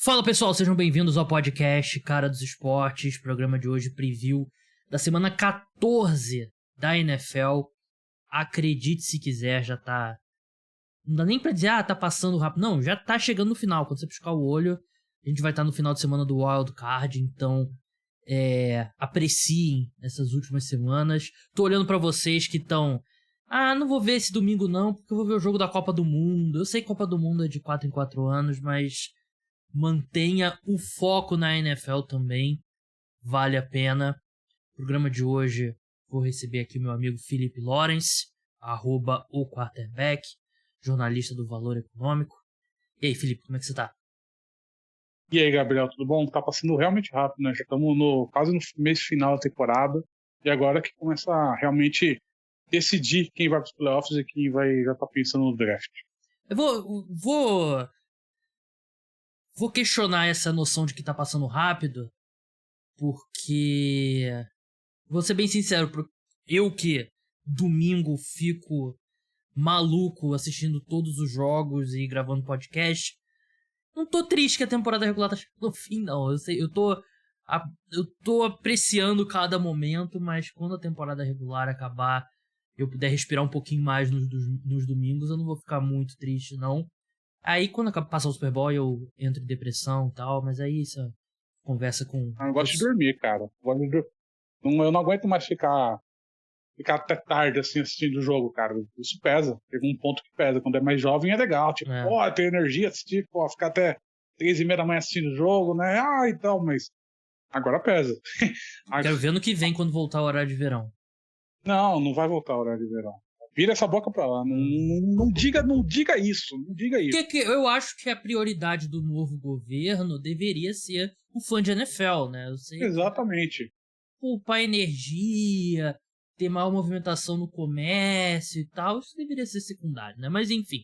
Fala pessoal, sejam bem-vindos ao podcast Cara dos Esportes, programa de hoje, preview da semana 14 da NFL. Acredite se quiser, já tá... Não dá nem pra dizer, tá passando rápido. Não, já tá chegando no final. Quando você piscar o olho, a gente vai estar no final de semana do Wild Card, então apreciem essas últimas semanas. Tô olhando pra vocês que estão... não vou ver esse domingo não, porque eu vou ver o jogo da Copa do Mundo. Eu sei que Copa do Mundo é de 4 em 4 anos, mas... mantenha o foco na NFL também, vale a pena. No programa de hoje, vou receber aqui o meu amigo Felipe Lawrence, @o quarterback, jornalista do Valor Econômico. E aí, Felipe, como é que você tá? E aí, Gabriel, tudo bom? Tá passando realmente rápido, né? Já estamos quase no mês final da temporada, e agora que começa a realmente decidir quem vai para os playoffs e quem já tá pensando no draft. Eu vou questionar essa noção de que tá passando rápido, porque, vou ser bem sincero, eu que domingo fico maluco assistindo todos os jogos e gravando podcast, não tô triste que a temporada regular tá chegando no fim, não. Eu tô apreciando cada momento, mas quando a temporada regular acabar, eu puder respirar um pouquinho mais nos domingos, eu não vou ficar muito triste, não. Aí quando passar o Super Bowl eu entro em depressão e tal, mas aí isso conversa com... Eu gosto de dormir, cara. Eu não aguento mais ficar até tarde assim assistindo o jogo, cara. Isso pesa. Tem um ponto que pesa. Quando é mais jovem é legal. Tipo, tem energia assistir, ficar até 3:30 da manhã assistindo o jogo, né? Então, mas agora pesa. Quero ver no que vem quando voltar o horário de verão. Não vai voltar o horário de verão. Vira essa boca pra lá. Não diga isso. Não diga isso. Porque eu acho que a prioridade do novo governo deveria ser o fã de NFL, né? Eu sei. Exatamente. Poupar energia, ter maior movimentação no comércio e tal, isso deveria ser secundário, né? Mas enfim,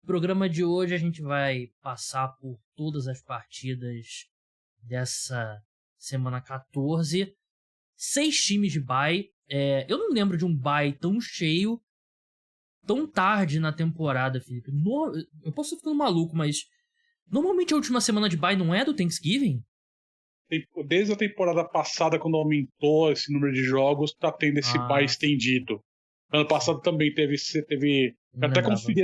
no programa de hoje a gente vai passar por todas as partidas dessa semana 14. 6 times de bye. Eu não lembro de um bye tão cheio, tão tarde na temporada, Felipe. Eu posso estar ficando maluco, mas normalmente a última semana de bye não é do Thanksgiving? Desde a temporada passada, quando aumentou esse número de jogos, tá tendo esse bye estendido. Ano passado também teve. Eu até conferi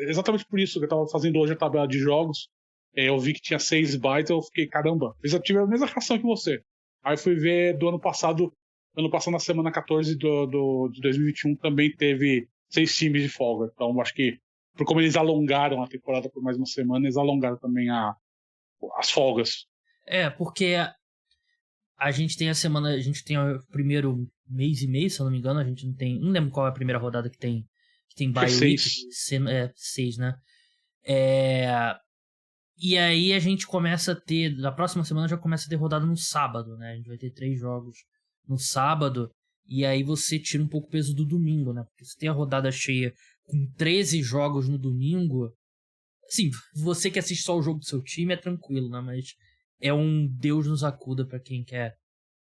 exatamente por isso que eu tava fazendo hoje a tabela de jogos. Eu vi que tinha 6 bytes, eu fiquei, caramba, eu tive a mesma reação que você. Aí fui ver do ano passado na semana 14 de 2021 também teve 6 times de folga. Então acho que, por como eles alongaram a temporada por mais uma semana, eles alongaram também as folgas. Porque a gente tem a gente tem o primeiro mês e meio, se eu não me engano, a gente não lembro qual é a primeira rodada que tem bye week. 6, né? E aí a gente começa a ter, na próxima semana já começa a ter rodada no sábado, né? A gente vai ter 3 jogos no sábado, e aí você tira um pouco o peso do domingo, né? Porque se tem a rodada cheia com 13 jogos no domingo, assim, você que assiste só o jogo do seu time é tranquilo, né? Mas é um Deus nos acuda pra quem quer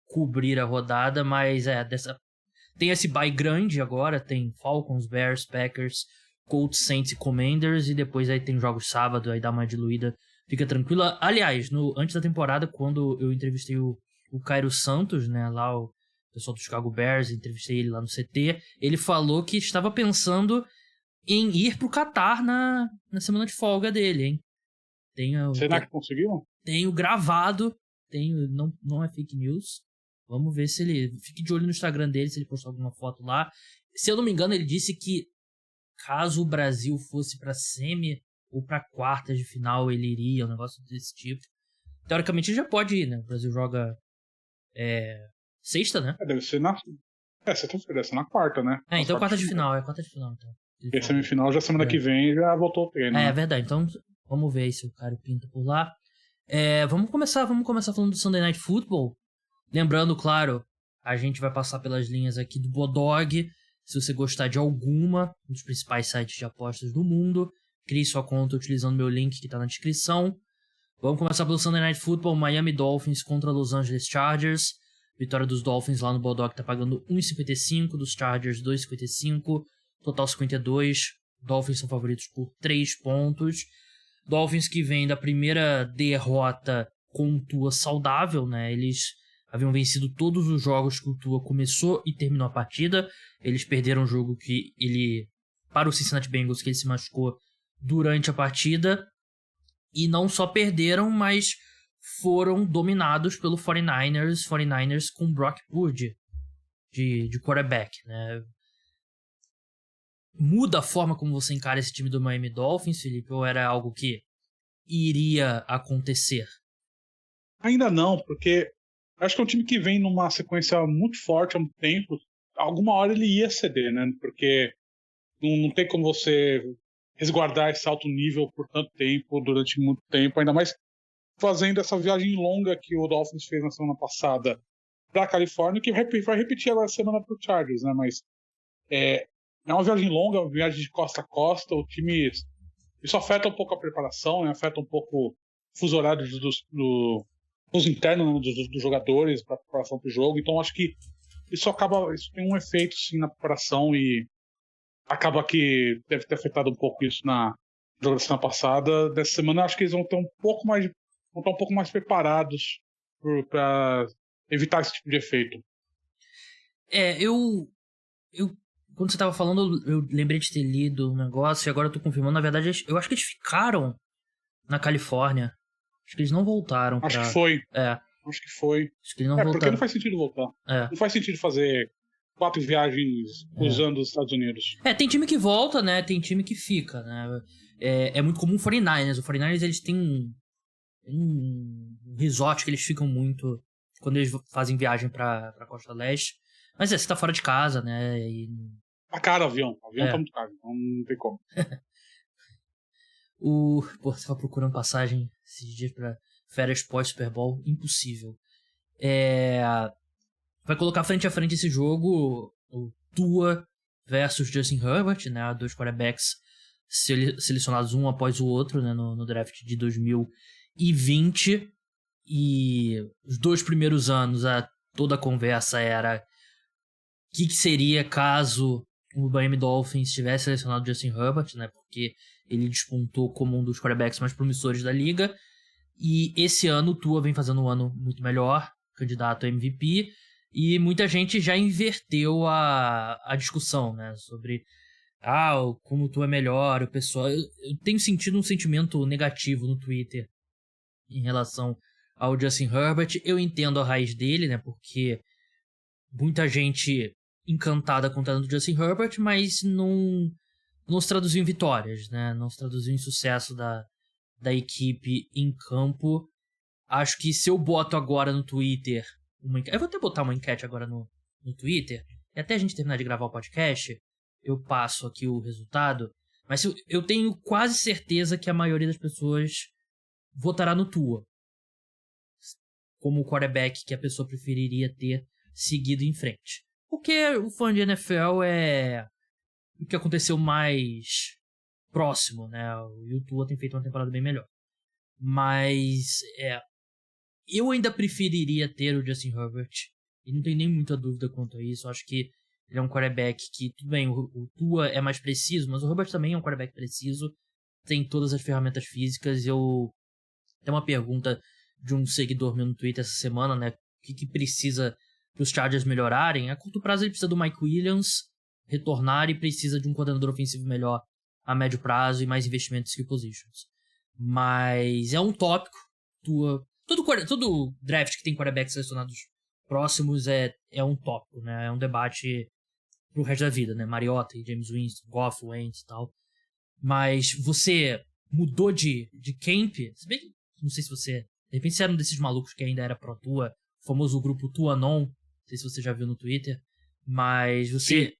cobrir a rodada, mas tem esse bye grande agora, tem Falcons, Bears, Packers, Colts, Saints e Commanders, e depois aí tem jogos sábado, aí dá uma diluída, fica tranquila. Aliás, antes da temporada, quando eu entrevistei o Cairo Santos, né, lá o pessoal do Chicago Bears, entrevistei ele lá no CT, ele falou que estava pensando em ir pro Catar na semana de folga dele, hein. Será que conseguiu? Tenho gravado, não é fake news. Vamos ver se ele... Fique de olho no Instagram dele, se ele postar alguma foto lá. Se eu não me engano, ele disse que caso o Brasil fosse pra semi ou pra quartas de final, ele iria, um negócio desse tipo. Teoricamente ele já pode ir, né? O Brasil joga sexta, né? Deve ser sexta-feira, deve ser na quarta, né? Então quarta de final, então. E a semifinal já semana que vem já voltou o treino. É verdade, então vamos ver se o cara pinta por lá. Vamos começar falando do Sunday Night Football. Lembrando, claro, a gente vai passar pelas linhas aqui do Bodog. Se você gostar de alguma, um dos principais sites de apostas do mundo, crie sua conta utilizando meu link que está na descrição. Vamos começar pelo Sunday Night Football, Miami Dolphins contra Los Angeles Chargers. Vitória dos Dolphins lá no Bodog tá pagando 1,55, dos Chargers 2,55, total 52. Dolphins são favoritos por 3 pontos. Dolphins que vem da primeira derrota com o Tua saudável, né? Eles haviam vencido todos os jogos que o Tua começou e terminou a partida. Eles perderam o jogo para o Cincinnati Bengals, que ele se machucou durante a partida. E não só perderam, mas foram dominados pelo 49ers com Brock Purdy de quarterback, né? Muda a forma como você encara esse time do Miami Dolphins, Felipe, ou era algo que iria acontecer? Ainda não, porque acho que é um time que vem numa sequência muito forte há muito tempo. Alguma hora ele ia ceder, né? Porque não tem como você resguardar esse alto nível por tanto tempo, durante muito tempo, ainda mais fazendo essa viagem longa que o Dolphins fez na semana passada para a Califórnia, que vai repetir agora a semana para o Chargers, né? Mas é uma viagem longa, uma viagem de costa a costa. O time, isso afeta um pouco a preparação, né? Afeta um pouco o fuso horário dos internos, né? dos jogadores para a preparação para o jogo. Então acho que isso tem um efeito sim na preparação e acaba que deve ter afetado um pouco isso na jogo da semana passada. Dessa semana acho que eles vão estar um pouco mais preparados para evitar esse tipo de efeito. Eu quando você estava falando, eu lembrei de ter lido um negócio e agora eu tô confirmando. Na verdade, eu acho que eles ficaram na Califórnia. Acho que eles não voltaram. Acho que foi. Acho que foi. Acho que eles não voltaram. Porque não faz sentido voltar. Não faz sentido fazer 4 viagens cruzando os Estados Unidos. Tem time que volta, né? Tem time que fica, né? É muito comum o 49ers. O 49ers, eles têm um resort que eles ficam muito quando eles fazem viagem pra Costa Leste. Mas você tá fora de casa, né? Tá caro o avião. O avião tá muito caro, então não tem como. Você tava procurando passagem esses dias pra férias pós-Super Bowl? Impossível. Vai colocar frente a frente esse jogo, o Tua versus Justin Herbert, né? 2 quarterbacks selecionados um após o outro, né? No draft de 2020. E os 2 primeiros anos, toda a conversa era o que seria caso o Miami Dolphins tivesse selecionado Justin Herbert, né? Porque ele despontou como um dos quarterbacks mais promissores da liga. E esse ano o Tua vem fazendo um ano muito melhor, candidato a MVP. E muita gente já inverteu a discussão, né? Sobre como o Tua é melhor, o pessoal... Eu tenho sentido um sentimento negativo no Twitter em relação ao Justin Herbert. Eu entendo a raiz dele, né? Porque muita gente encantada com o talento do Justin Herbert, mas não se traduziu em vitórias, né? Não se traduziu em sucesso da equipe em campo. Acho que se eu boto agora no Twitter... Eu vou até botar uma enquete agora no Twitter, e até a gente terminar de gravar o podcast, eu passo aqui o resultado, mas eu tenho quase certeza que a maioria das pessoas votará no Tua como o quarterback que a pessoa preferiria ter seguido em frente. Porque o fã de NFL é o que aconteceu mais próximo, né? E o Tua tem feito uma temporada bem melhor. Mas eu ainda preferiria ter o Justin Herbert. E não tem nem muita dúvida quanto a isso. Eu acho que ele é um quarterback que, tudo bem, o Tua é mais preciso, mas o Herbert também é um quarterback preciso. Tem todas as ferramentas físicas. Tem uma pergunta de um seguidor meu no Twitter essa semana, né? O que precisa para os Chargers melhorarem? A curto prazo ele precisa do Mike Williams retornar e precisa de um coordenador ofensivo melhor a médio prazo e mais investimento em skill positions. Mas é um tópico. Todo draft que tem quarterbacks selecionados próximos é um tópico, né? É um debate pro resto da vida, né? Mariota e James Winston, Goff, Wentz e tal. Mas você mudou de camp? Se bem que, não sei se você... De repente você era um desses malucos que ainda era pro Tua, o famoso grupo Tuanon. Não sei se você já viu no Twitter. Mas você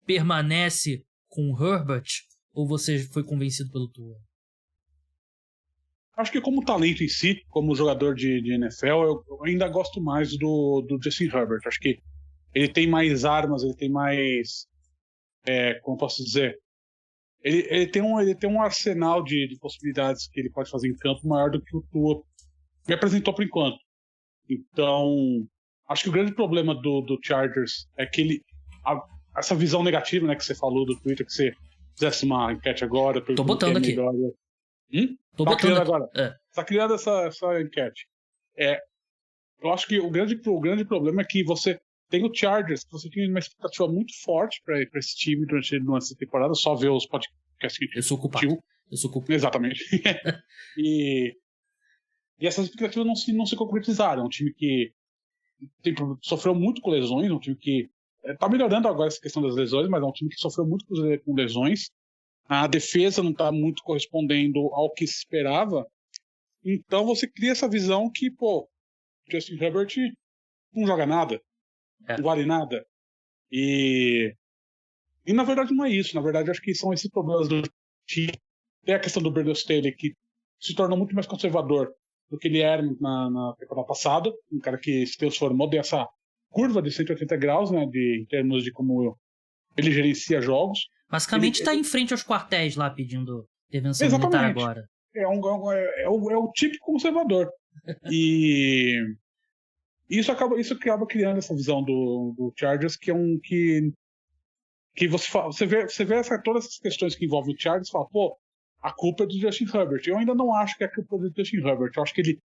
permanece com o Herbert ou você foi convencido pelo Tua? Acho que como talento em si, como jogador de NFL, eu ainda gosto mais do Justin Herbert. Acho que ele tem mais armas, ele tem mais... como posso dizer? Ele tem um arsenal de possibilidades que ele pode fazer em campo maior do que o Tua me apresentou por enquanto. Então, acho que o grande problema do Chargers é que essa visão negativa, né, que você falou do Twitter, que você fizesse uma enquete agora... Tô botando aqui. Tá criando agora. Tá criando essa enquete. Eu acho que o grande problema é que você tem o Chargers, que você tinha uma expectativa muito forte para esse time durante essa temporada, só ver os podcasts que eu sou culpado. Exatamente. e essas expectativas não se concretizaram. É um time que sofreu muito com lesões, um time que tá melhorando agora essa questão das lesões, mas é um time que sofreu muito com lesões. A defesa não está muito correspondendo ao que se esperava. Então você cria essa visão que, Justin Herbert não joga nada, não vale nada. E na verdade não é isso. Na verdade, acho que são esses problemas do time. Tem a questão do Brandon Staley, que se tornou muito mais conservador do que ele era na temporada passada. Um cara que se transformou dessa curva de 180 graus, né, em termos de como ele gerencia jogos. Basicamente está em frente aos quartéis lá pedindo intervenção militar agora. É o típico conservador. E isso acaba criando essa visão do Chargers, que é que você vê todas essas questões que envolvem o Chargers e fala, a culpa é do Justin Herbert. Eu ainda não acho que é a culpa do Justin Herbert. Eu acho que ele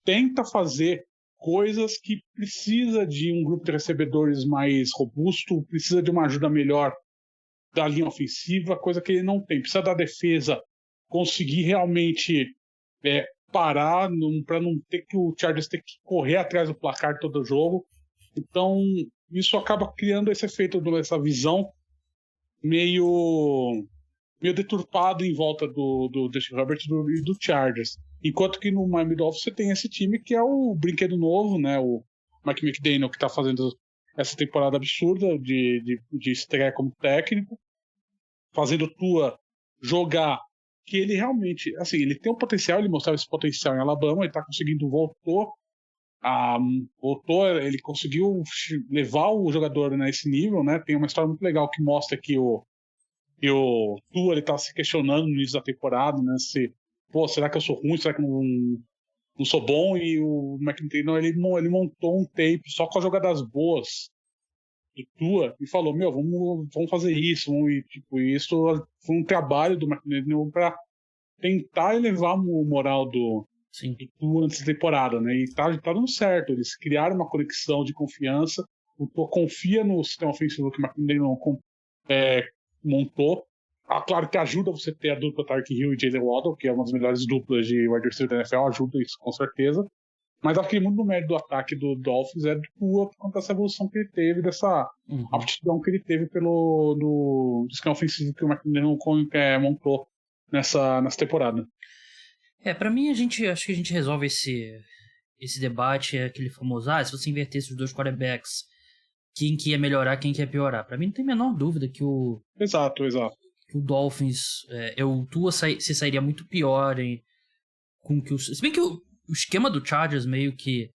tenta fazer coisas que precisa de um grupo de recebedores mais robusto, precisa de uma ajuda melhor da linha ofensiva, coisa que ele não tem. Precisa da defesa conseguir realmente parar, para não ter que o Chargers ter que correr atrás do placar todo o jogo. Então, isso acaba criando esse efeito, essa visão meio deturpada em volta do Justin Herbert e do Chargers. Enquanto que no Miami Dolphins você tem esse time que é o brinquedo novo, né? O Mike McDaniel, que está fazendo essa temporada absurda de estreia como técnico, fazendo Tua jogar, que ele realmente, assim, ele tem um potencial, ele mostrava esse potencial em Alabama, ele está conseguindo, ele conseguiu levar o jogador nesse nível, né? Tem uma história muito legal que mostra que o Tua, ele tá se questionando no início da temporada, né? Será que eu sou ruim? Será que eu não sou bom? E o McDaniel, ele montou um tape só com as jogadas boas do Tua e falou, vamos fazer isso. Isso foi um trabalho do McDaniel para tentar elevar o moral do Tua antes da temporada, né? E tá dando certo. Eles criaram uma conexão de confiança. O Tua confia no sistema ofensivo que o McDaniel montou. Claro que ajuda você ter a dupla Tyreek Hill e Jaylen Waddle, que é uma das melhores duplas de wide receiver da NFL, ajuda isso com certeza. Mas acho que muito do mérito do ataque do Dolphins é do Tua por conta dessa evolução que ele teve, dessa aptidão que ele teve do esquema ofensivo que o McDaniel montou nessa temporada. Pra mim, acho que a gente resolve esse debate, aquele famoso, se você invertesse os dois quarterbacks, quem que ia melhorar, quem que ia piorar. Pra mim não tem a menor dúvida que o... Exato. Que o Dolphins... o Tua se sairia muito pior com que se bem que o esquema do Chargers meio que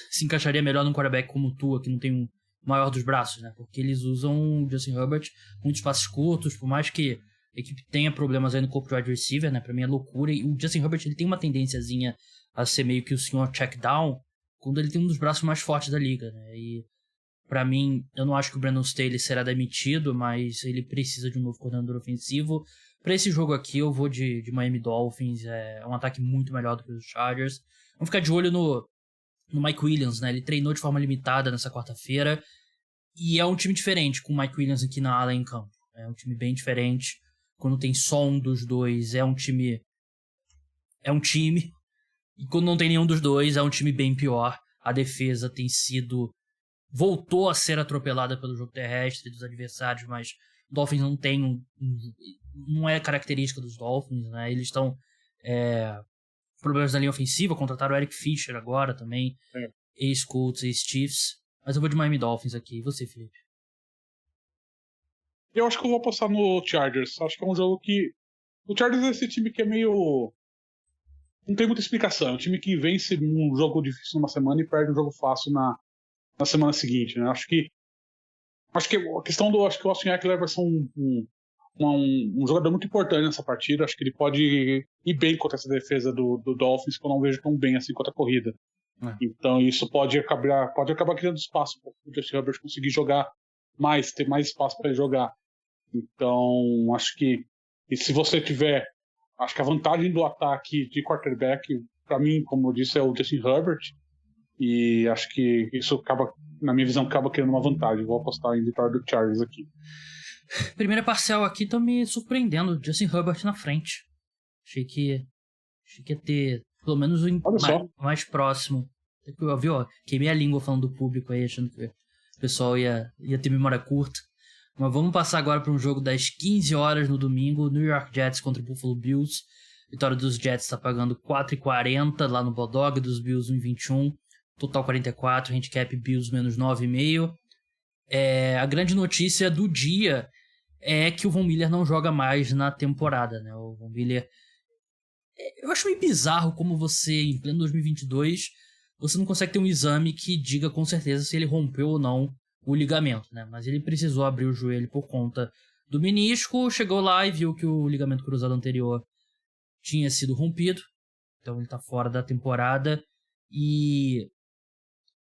se encaixaria melhor num quarterback como o Tua, que não tem um maior dos braços, né? Porque eles usam o Justin Herbert muitos passes curtos, por mais que a equipe tenha problemas aí no corpo de wide receiver, né? Pra mim é loucura. E o Justin Herbert, ele tem uma tendênciazinha a ser meio que o senhor check down quando ele tem um dos braços mais fortes da liga, né? E pra mim, eu não acho que o Brandon Staley será demitido, mas ele precisa de um novo coordenador ofensivo. Pra esse jogo aqui, eu vou de Miami Dolphins. É um ataque muito melhor do que os Chargers. Vamos ficar de olho no Mike Williams, né? Ele treinou de forma limitada nessa quarta-feira. E é um time diferente, com o Mike Williams aqui na ala em campo. É um time bem diferente. Quando tem só um dos dois, é um time. E quando não tem nenhum dos dois, é um time bem pior. A defesa voltou a ser atropelada pelo jogo terrestre dos adversários, mas o Dolphins não tem não é característica dos Dolphins, né? Eles estão problemas na linha ofensiva, contrataram o Eric Fisher agora também, ex-Colts, ex-Chiefs, mas eu vou de Miami Dolphins aqui. E você, Felipe? Eu acho que eu vou apostar no Chargers. Acho que é um jogo que... O Chargers é esse time que é meio... Não tem muita explicação. É um time que vence um jogo difícil numa semana e perde um jogo fácil na semana seguinte, né? Acho que a questão acho que o Austin Ekeler vai ser um jogador muito importante nessa partida. Acho que ele pode ir bem contra essa defesa do Dolphins, que eu não vejo tão bem assim quanto a corrida. Então isso pode acabar criando espaço para o Justin Herbert conseguir jogar mais, ter mais espaço para ele jogar. Então acho que se você tiver Acho que a vantagem do ataque de quarterback, para mim, como eu disse, é o Justin Herbert. E acho que isso acaba, na minha visão, acaba criando uma vantagem. Vou apostar em vitória do Chargers aqui. Primeira parcial aqui tá me surpreendendo. Justin Herbert na frente. Achei que ia ter pelo menos o mais próximo. Viu? Queimei a língua falando do público aí, achando que o pessoal ia ter memória curta. Mas vamos passar agora para um jogo das 15 horas no domingo. New York Jets contra o Buffalo Bills. Vitória dos Jets está pagando 4,40 lá no Bulldog, dos Bills 1,21. Total 44, handicap Bills menos 9,5. A grande notícia do dia é que o Von Miller não joga mais na temporada, né? O Von Miller... Eu acho meio bizarro como você, em pleno 2022, você não consegue ter um exame que diga com certeza se ele rompeu ou não o ligamento, né? Mas ele precisou abrir o joelho por conta do menisco, chegou lá e viu que o ligamento cruzado anterior tinha sido rompido, então ele tá fora da temporada, e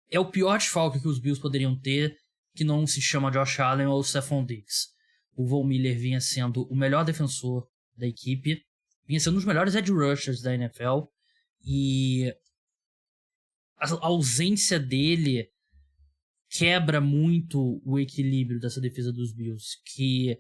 é o pior desfalque que os Bills poderiam ter, que não se chama Josh Allen ou Stephon Diggs. O Von Miller vinha sendo o melhor defensor da equipe, vinha sendo um dos melhores edge rushers da NFL, e a ausência dele quebra muito o equilíbrio dessa defesa dos Bills, que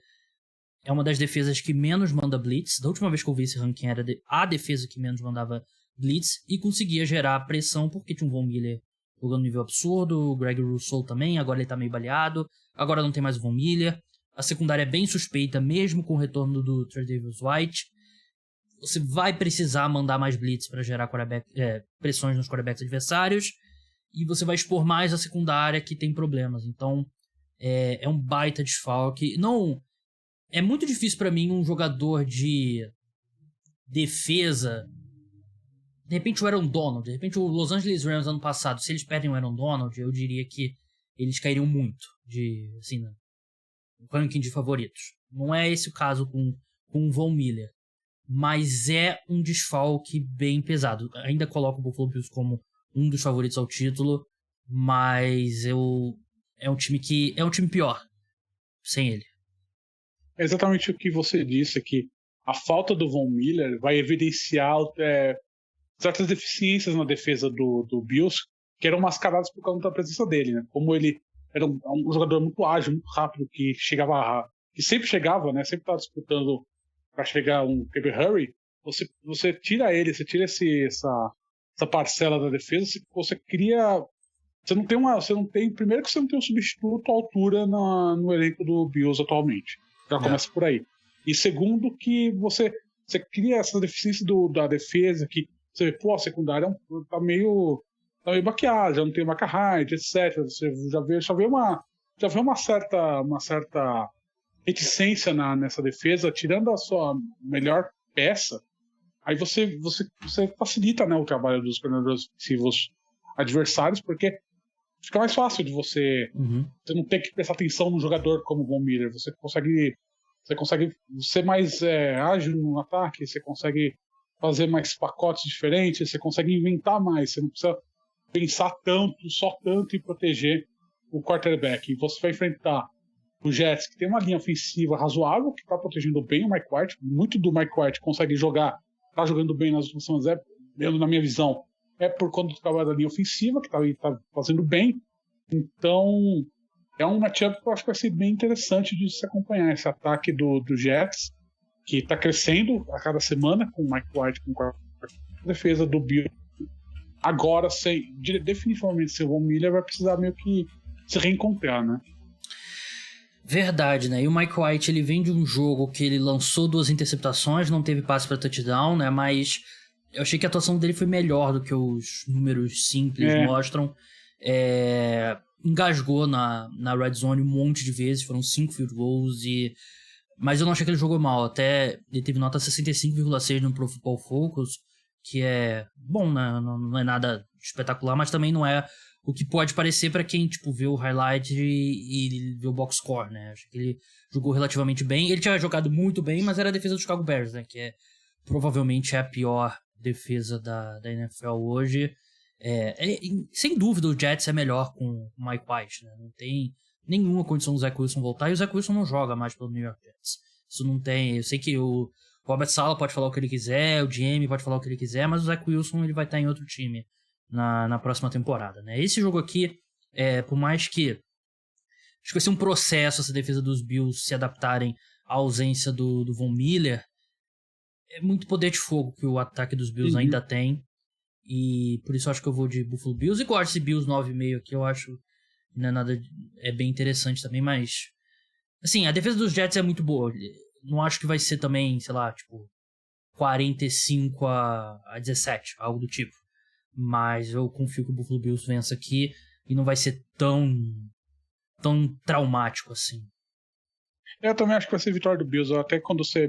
é uma das defesas que menos manda blitz. Da última vez que eu vi esse ranking era a defesa que menos mandava blitz e conseguia gerar pressão porque tinha um Von Miller jogando nível absurdo, o Greg Rousseau também, agora ele tá meio baleado, agora não tem mais o Von Miller. A secundária é bem suspeita, mesmo com o retorno do Tre'Davious White. Você vai precisar mandar mais blitz para gerar pressões nos quarterbacks adversários, e você vai expor mais a secundária que tem problemas. Então, é um baita desfalque. Não, é muito difícil para mim um jogador de defesa... De repente o Aaron Donald, de repente o Los Angeles Rams ano passado, se eles perdem o Aaron Donald, eu diria que eles cairiam muito no ranking de favoritos. Não é esse o caso com o Von Miller, mas é um desfalque bem pesado. Ainda coloco o Buffalo Bills como um dos favoritos ao título, mas é um time pior sem ele. É exatamente o que você disse, que a falta do Von Miller vai evidenciar certas deficiências na defesa do Bills, que eram mascaradas por causa da presença dele, né? Como ele era um jogador muito ágil, muito rápido, que sempre chegava, né? Sempre estava disputando para chegar um QB Hurry. Você tira ele, você tira essa parcela da defesa, você cria... Primeiro que você não tem um substituto à altura no elenco do Bills atualmente. Já começa por aí. E segundo que você cria essa deficiência da defesa, que você vê, a secundária tá meio baqueada, já não tem Micah Hyde, etc. Você já vê uma certa reticência nessa defesa, tirando a sua melhor peça. Aí você facilita, né, o trabalho dos coordenadores ofensivos adversários, porque fica mais fácil de você não ter que prestar atenção num jogador como o Von Miller. Você consegue ser mais ágil no ataque, você consegue fazer mais pacotes diferentes, você consegue inventar mais, você não precisa pensar tanto em proteger o quarterback. E você vai enfrentar o Jets, que tem uma linha ofensiva razoável, que está protegendo bem o Mike White. Muito do Mike White consegue tá jogando bem nas últimas semanas, na minha visão, por conta do trabalho da linha ofensiva, que tá fazendo bem. Então, é um matchup que eu acho que vai ser bem interessante de se acompanhar, esse ataque do Jets, que está crescendo a cada semana, com o Mike White, com a defesa do Bill. Agora, definitivamente, sem o Von Miller, vai precisar meio que se reencontrar, né? Verdade, né? E o Mike White, ele vem de um jogo que ele lançou 2 interceptações, não teve passe para touchdown, né? Mas eu achei que a atuação dele foi melhor do que os números simples mostram. Engasgou na red zone um monte de vezes, foram 5 field goals, mas eu não achei que ele jogou mal. Até ele teve nota 65,6 no Pro Football Focus, que é bom, né? Não é nada espetacular, mas também não é o que pode parecer para quem vê o highlight e vê o box score, né? Acho que ele jogou relativamente bem. Ele tinha jogado muito bem, mas era a defesa do Chicago Bears, né? Que provavelmente é a pior defesa da NFL hoje. Sem dúvida o Jets é melhor com o Mike White, né? Não tem nenhuma condição do Zach Wilson voltar, e o Zach Wilson não joga mais pelo New York Jets. Isso não tem... Eu sei que o O Robert Saleh pode falar o que ele quiser, o GM pode falar o que ele quiser, mas o Zach Wilson ele vai estar em outro time na próxima temporada, né? Esse jogo aqui, por mais que acho que vai ser um processo essa defesa dos Bills se adaptarem à ausência do Von Miller, é muito poder de fogo que o ataque dos Bills ainda tem, e por isso eu acho que eu vou de Buffalo Bills, e gosto desse Bills 9,5 aqui, eu acho não é nada, é bem interessante também, mas assim, a defesa dos Jets é muito boa, não acho que vai ser também, sei lá, tipo 45-17, algo do tipo, mas eu confio que o Buffalo Bills vença aqui e não vai ser tão traumático assim. Eu também acho que vai ser vitória do Bills. Até quando você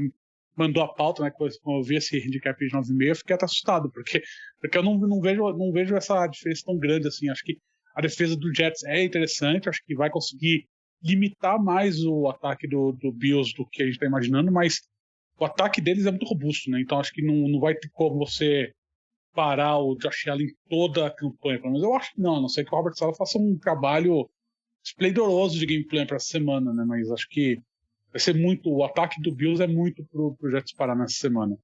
mandou a pauta, né, quando eu vi esse handicap de 9,5, eu fiquei até assustado, porque eu não vejo essa diferença tão grande assim. Acho que a defesa do Jets é interessante, acho que vai conseguir limitar mais o ataque do Bills do que a gente está imaginando, mas o ataque deles é muito robusto, né? Então acho que não vai ter como você parar o Josh Allen toda a campanha. Mas eu acho que não, a não ser que o Robert Saleh faça um trabalho esplendoroso de gameplay para essa semana, né? Mas acho que vai ser muito. O ataque do Bills é muito pro Jets parar nessa semana.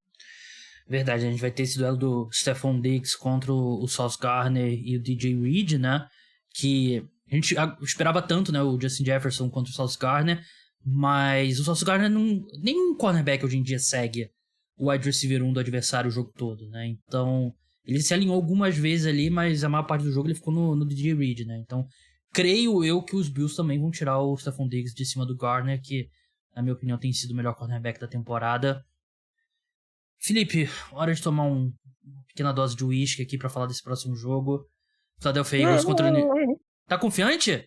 Verdade, a gente vai ter esse duelo do Stephon Diggs contra o Sauce Gardner e o DJ Reed, né? Que a gente esperava tanto, né? O Justin Jefferson contra o Sauce Gardner, mas o Sauce Gardner nenhum cornerback hoje em dia segue o wide receiver 1 do adversário o jogo todo, né? Então, ele se alinhou algumas vezes ali, mas a maior parte do jogo ele ficou no DJ Reed, né? Então, creio eu que os Bills também vão tirar o Stephon Diggs de cima do Gardner, que, na minha opinião, tem sido o melhor cornerback da temporada. Felipe, hora de tomar uma pequena dose de uísque aqui pra falar desse próximo jogo. Philadelphia Eagles contra... Tá confiante?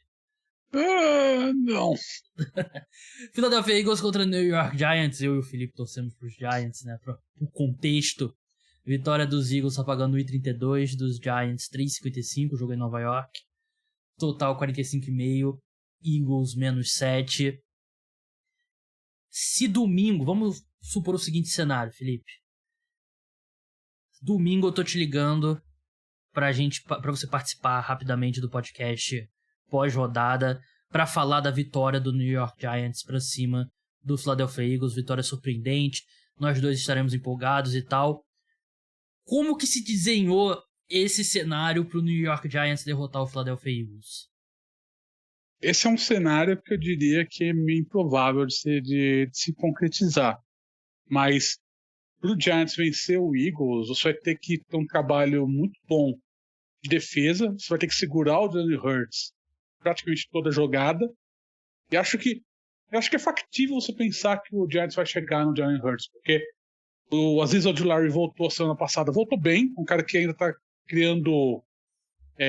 Não. Philadelphia Eagles contra New York Giants. Eu e o Felipe torcemos pros Giants, né? Pro contexto. Vitória dos Eagles só pagando 1,32, dos Giants 3,55, jogo em Nova York. Total 45,5. Eagles menos 7. Se domingo, vamos supor o seguinte cenário, Felipe. Domingo eu tô te ligando pra você participar rapidamente do podcast pós-rodada pra falar da vitória do New York Giants pra cima do Philadelphia Eagles, vitória surpreendente, nós dois estaremos empolgados e tal. Como que se desenhou esse cenário pro New York Giants derrotar o Philadelphia Eagles? Esse é um cenário que eu diria que é meio improvável de se concretizar, mas pro Giants vencer o Eagles, você vai ter que ter um trabalho muito bom de defesa, você vai ter que segurar o Jalen Hurts praticamente toda a jogada, e acho que é factível você pensar que o Giants vai chegar no Jalen Hurts, porque o Azeez Ojulari voltou a semana passada, voltou bem, um cara que ainda está criando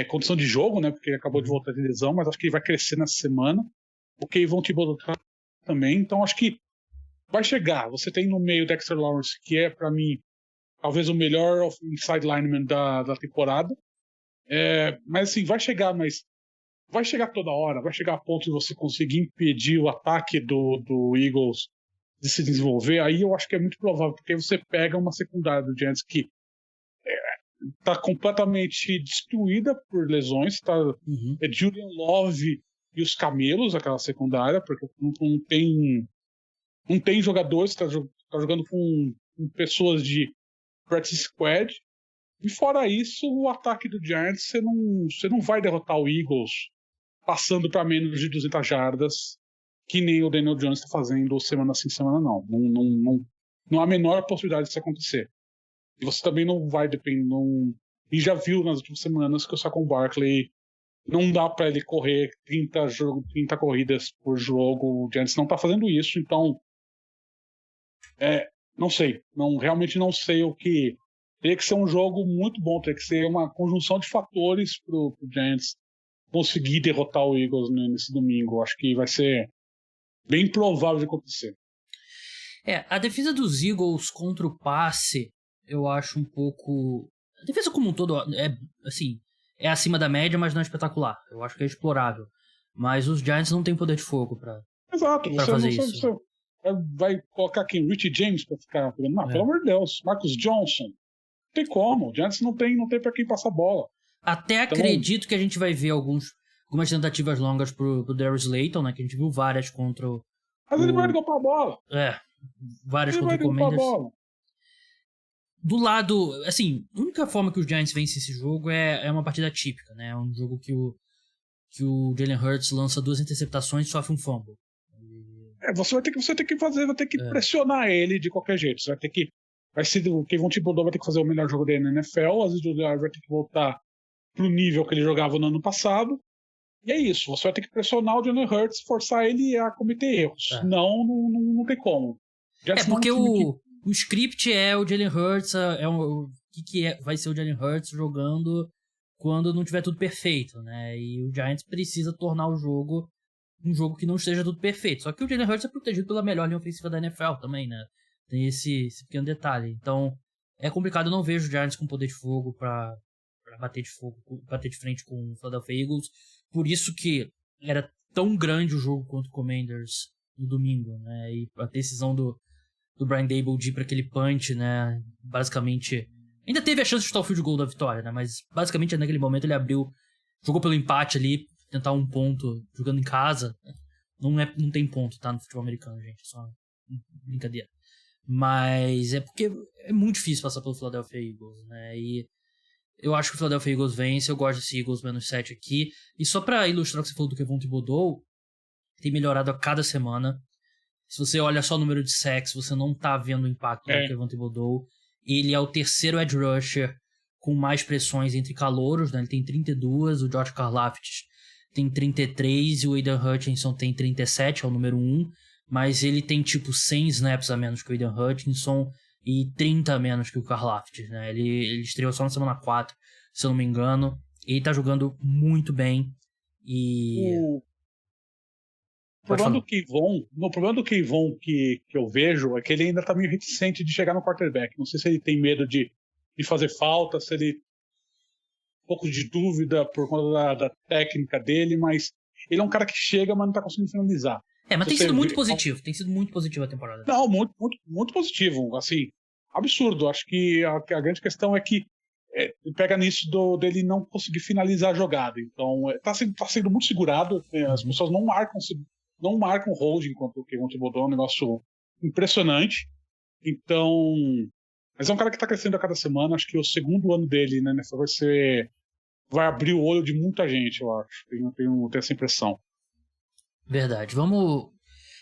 condição de jogo, né, porque ele acabou de voltar de lesão, mas acho que ele vai crescer nessa semana. O Kayvon Thibodeau também, então acho que vai chegar. Você tem no meio o Dexter Lawrence, que é, para mim, talvez o melhor inside lineman da temporada. Mas assim, vai chegar toda hora, vai chegar a ponto de você conseguir impedir o ataque do Eagles de se desenvolver. Aí eu acho que é muito provável, porque você pega uma secundária do Giants que está completamente destruída por lesões. É Julian Love e os Camelos, aquela secundária, porque não tem jogadores, está jogando com pessoas de practice squad. E fora isso, o ataque do Giants, você não vai derrotar o Eagles passando para menos de 200 jardas, que nem o Daniel Jones está fazendo semana sim, semana não. Não há a menor possibilidade disso acontecer. E você também não vai depender. E já viu nas últimas semanas que o Saquon Barkley não dá para ele correr 30 corridas por jogo. O Giants não está fazendo isso, então não sei. Realmente não sei o que. Teria que ser um jogo muito bom, teria que ser uma conjunção de fatores para o Giants conseguir derrotar o Eagles nesse domingo. Acho que vai ser bem provável de acontecer. A defesa dos Eagles contra o passe, eu acho um pouco... A defesa como um todo é acima da média, mas não é espetacular. Eu acho que é explorável. Mas os Giants não têm poder de fogo para fazer isso. Você vai colocar quem? Richie James para ficar... Não, pelo amor de Deus. Marcus Johnson. Não tem como. O Giants não tem para quem passar bola. Até acredito que a gente vai ver algumas tentativas longas pro Darius Slayton, né? Que a gente viu várias contra o... Mas ele vai ligar pra bola. várias Ele contra vai o derrubar a Commanders. bola. Do lado, assim, a única forma que os Giants vencem esse jogo é uma partida típica, né? É um jogo que o Jalen Hurts lança 2 interceptações e sofre um fumble. Você vai ter que pressionar ele de qualquer jeito. Você vai ter que. O Kevin Thibodeau vai ter que fazer o melhor jogo dele na NFL, às vezes o Jalen vai ter que voltar pro nível que ele jogava no ano passado. E é isso, você vai ter que pressionar o Jalen Hurts, forçar ele a cometer erros. Não tem como. Porque o script é o Jalen Hurts, vai ser o Jalen Hurts jogando quando não tiver tudo perfeito, né? E o Giants precisa tornar o jogo um jogo que não esteja tudo perfeito. Só que o Jalen Hurts é protegido pela melhor linha ofensiva da NFL também, né? Tem esse pequeno detalhe. Então, é complicado, eu não vejo o Giants com poder de fogo pra bater de frente com o Philadelphia Eagles. Por isso que era tão grande o jogo contra o Commanders no domingo, né? E a decisão do Brian Daboll de ir pra aquele punch, né? Basicamente, ainda teve a chance de chutar o field goal da vitória, né? Mas basicamente naquele momento ele jogou pelo empate ali, tentar um ponto jogando em casa. Não tem ponto, tá? No futebol americano, gente. É só brincadeira. Mas é porque é muito difícil passar pelo Philadelphia Eagles, né? E eu acho que o Philadelphia Eagles vence, eu gosto desse Eagles -7 aqui. E só pra ilustrar o que você falou do Kevin Thibodeau, tem melhorado a cada semana. Se você olha só o número de sacks, você não tá vendo o impacto do Kevin Thibodeau. Ele é o terceiro edge rusher com mais pressões entre calouros, né? Ele tem 32, o George Karlaftis tem 33 e o Aidan Hutchinson tem 37, é o número 1. Mas ele tem tipo 100 snaps a menos que o Aidan Hutchinson e 30 a menos que o Karlaftis, né? Ele estreou só na semana 4, se eu não me engano. Ele tá jogando muito bem. E o problema do Kayvon que eu vejo é que ele ainda tá meio reticente de chegar no quarterback. Não sei se ele tem medo de fazer falta, se ele um pouco de dúvida por conta da técnica dele, mas ele é um cara que chega, mas não tá conseguindo finalizar. Mas tem sido muito positivo. Tem sido muito positivo a temporada. Não, muito, muito, muito positivo. Assim, absurdo. Acho que a grande questão é que pega nisso dele não conseguir finalizar a jogada. Então, tá sendo muito segurado. As pessoas não marcam hold enquanto o Kevin Thibodeau, é um negócio impressionante. Então, mas é um cara que tá crescendo a cada semana. Acho que o segundo ano dele, né, vai abrir o olho de muita gente, eu acho. Tenho essa impressão. Verdade. Vamos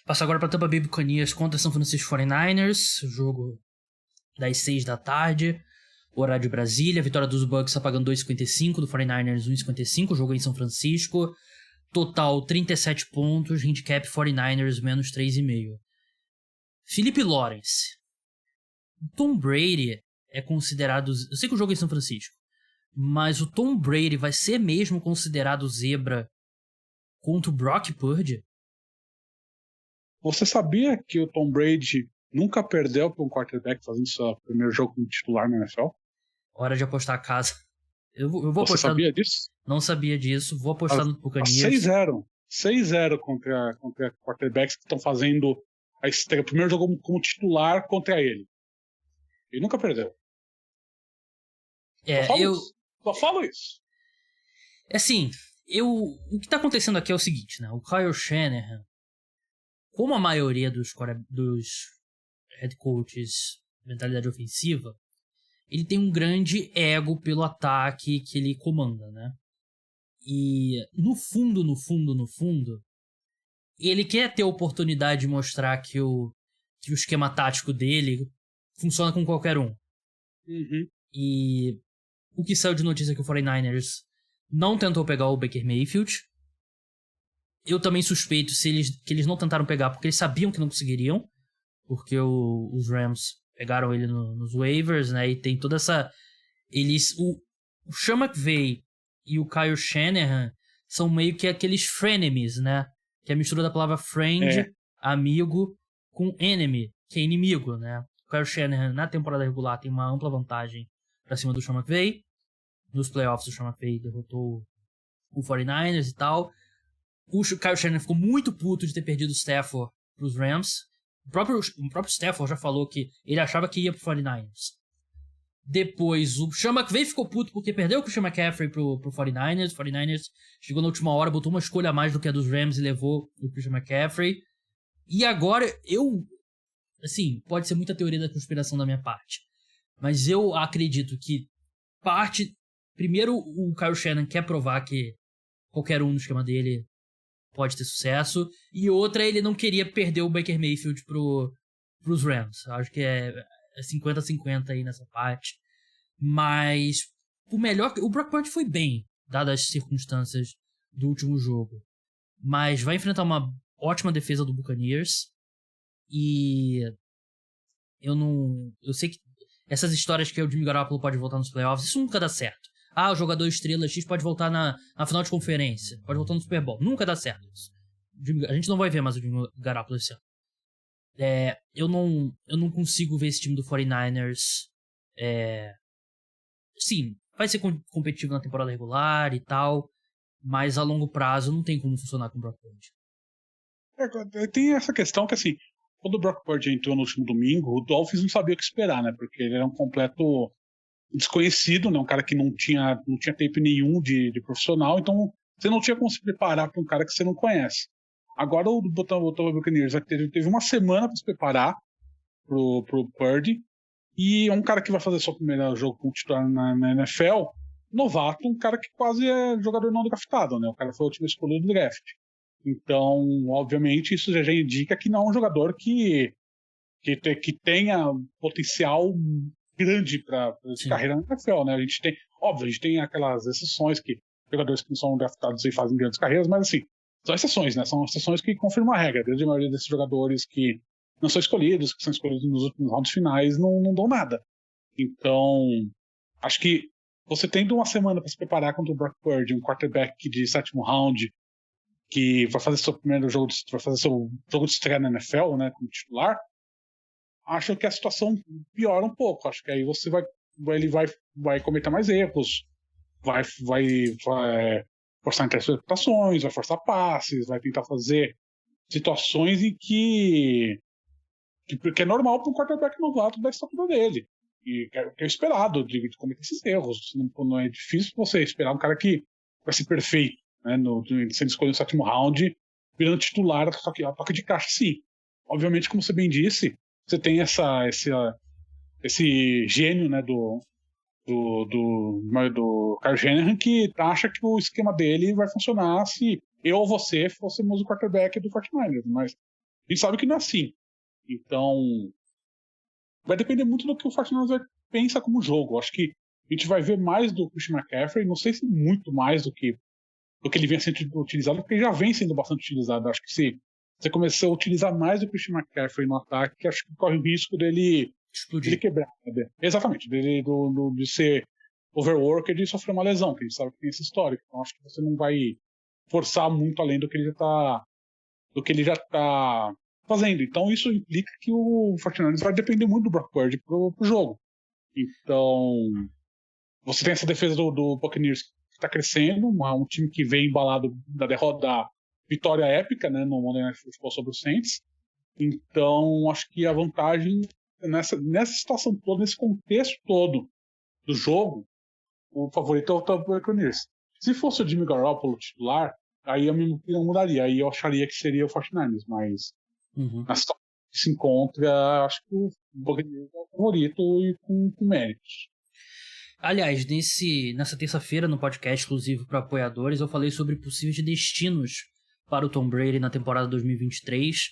passar agora para Tampa Bay Buccaneers contra São Francisco 49ers. Jogo das 6 da tarde, horário de Brasília. Vitória dos Bucks tá pagando 2,55, do 49ers 1,55. Jogo em São Francisco. Total 37 pontos. Handicap 49ers menos 3,5. Felipe Lawrence. Tom Brady é considerado... Eu sei que o jogo é em São Francisco, mas o Tom Brady vai ser mesmo considerado zebra contra o Brock Purdy? Você sabia que o Tom Brady nunca perdeu para um quarterback fazendo seu primeiro jogo como titular na NFL? Hora de apostar a casa. Eu vou Você apostar. Sabia disso? Não sabia disso. Vou apostar no Buccaneers. 6-0. 6-0 contra quarterbacks que estão fazendo a estreia. O primeiro jogo como titular contra ele. Ele nunca perdeu. Só falo isso. Assim, o que tá acontecendo aqui é o seguinte, né? O Kyle Shanahan, como a maioria dos head coaches mentalidade ofensiva, ele tem um grande ego pelo ataque que ele comanda, né? E no fundo, ele quer ter a oportunidade de mostrar que o esquema tático dele funciona com qualquer um. Uhum. E o que saiu de notícia é que o 49ers não tentou pegar o Baker Mayfield. Eu também suspeito que eles não tentaram pegar porque eles sabiam que não conseguiriam, porque os Rams pegaram ele nos waivers, né? E tem toda essa... O Sean McVay e o Kyle Shanahan são meio que aqueles frenemies, né? Que é a mistura da palavra friend, amigo, com enemy, que é inimigo, né? O Kyle Shanahan, na temporada regular, tem uma ampla vantagem pra cima do Sean McVay. Nos playoffs, o Sean McVay derrotou o 49ers e tal. O Kyle Shanahan ficou muito puto de ter perdido o Stafford pros Rams. O próprio Stafford já falou que ele achava que ia pro 49ers. Depois, o Sean McVay ficou puto porque perdeu o Christian McCaffrey pro 49ers. O 49ers chegou na última hora, botou uma escolha a mais do que a dos Rams e levou o Christian McCaffrey. E agora, eu assim, pode ser muita teoria da conspiração da minha parte, mas eu acredito que primeiro o Kyle Shanahan quer provar que qualquer um no esquema dele pode ter sucesso, e outra, ele não queria perder o Baker Mayfield pros Rams. Acho que é 50-50 aí nessa parte. Mas o Brock Purdy foi bem, dadas as circunstâncias do último jogo. Mas vai enfrentar uma ótima defesa do Buccaneers. E eu sei que essas histórias que o Jimmy Garoppolo pode voltar nos playoffs, isso nunca dá certo. O jogador estrela X pode voltar na final de conferência, pode voltar no Super Bowl. Nunca dá certo isso. A gente não vai ver mais o Jimmy Garoppolo esse ano. Eu não consigo ver esse time do 49ers. Sim, vai ser competitivo na temporada regular e tal, mas a longo prazo não tem como funcionar com o Brock Purdy. Tem essa questão que, assim, quando o Brock Purdy entrou no último domingo, o Dolphins não sabia o que esperar, né? Porque ele era um completo desconhecido, né? Um cara que não tinha tape nenhum de profissional, então você não tinha como se preparar para um cara que você não conhece. Agora o Buccaneers teve uma semana para se preparar pro Purdy, e é um cara que vai fazer seu primeiro jogo com titular na NFL, novato, um cara que quase é jogador não draftado, né? O cara foi o último escolhido do draft. Então, obviamente, isso já indica que não é um jogador que tenha potencial grande para carreira na NFL, né? A gente tem aquelas exceções que jogadores que não são draftados e fazem grandes carreiras, mas assim, são exceções, né? São exceções que confirmam a regra. Desde a maioria desses jogadores que não são escolhidos, que são escolhidos nos últimos rounds finais, não dão nada. Então, acho que você tendo uma semana para se preparar contra o Brock Purdy, um quarterback de sétimo round, que vai fazer seu primeiro jogo, vai fazer seu jogo de estreia na NFL, né, como titular, acho que a situação piora um pouco. Acho que aí ele vai cometer mais erros, vai forçar interceptações, vai forçar passes, vai tentar fazer situações em que é normal para um quarterback novato da estatura dele. E que é esperado de cometer esses erros. Não é difícil você esperar um cara que vai ser perfeito, né, sendo escolhido no sétimo round, virando titular a toque de caixa, sim. Obviamente, como você bem disse, você tem esse gênio, né, do Kyle Shanahan, que acha que o esquema dele vai funcionar se eu ou você fôssemos o quarterback do 49ers, mas a gente sabe que não é assim. Então, vai depender muito do que o 49ers pensa como jogo. Acho que a gente vai ver mais do Christian McCaffrey, não sei se muito mais do que ele vem sendo utilizado, porque ele já vem sendo bastante utilizado. Acho que se você começar a utilizar mais o Christian McCaffrey no ataque, acho que corre o risco dele explodir, dele quebrar. Exatamente, de ser overworked e de sofrer uma lesão, que a gente sabe que tem essa história. Então acho que você não vai forçar muito além do que ele já está fazendo. Então isso implica que o 49ers vai depender muito do Brock Purdy pro jogo. Então você tem essa defesa do Buccaneers que está crescendo, um time que vem embalado da vitória épica, né, no Monday Night Football sobre o Saints. Então acho que a vantagem nessa situação toda, nesse contexto todo do jogo, o favorito é o Buccaneers. Se fosse o Jimmy Garoppolo titular, aí a minha opinião mudaria. Aí eu acharia que seria o 49ers, mas na situação que se encontra, acho que o Buccaneers é o favorito e com méritos. Aliás, nessa terça-feira, no podcast exclusivo para apoiadores, eu falei sobre possíveis destinos para o Tom Brady na temporada 2023.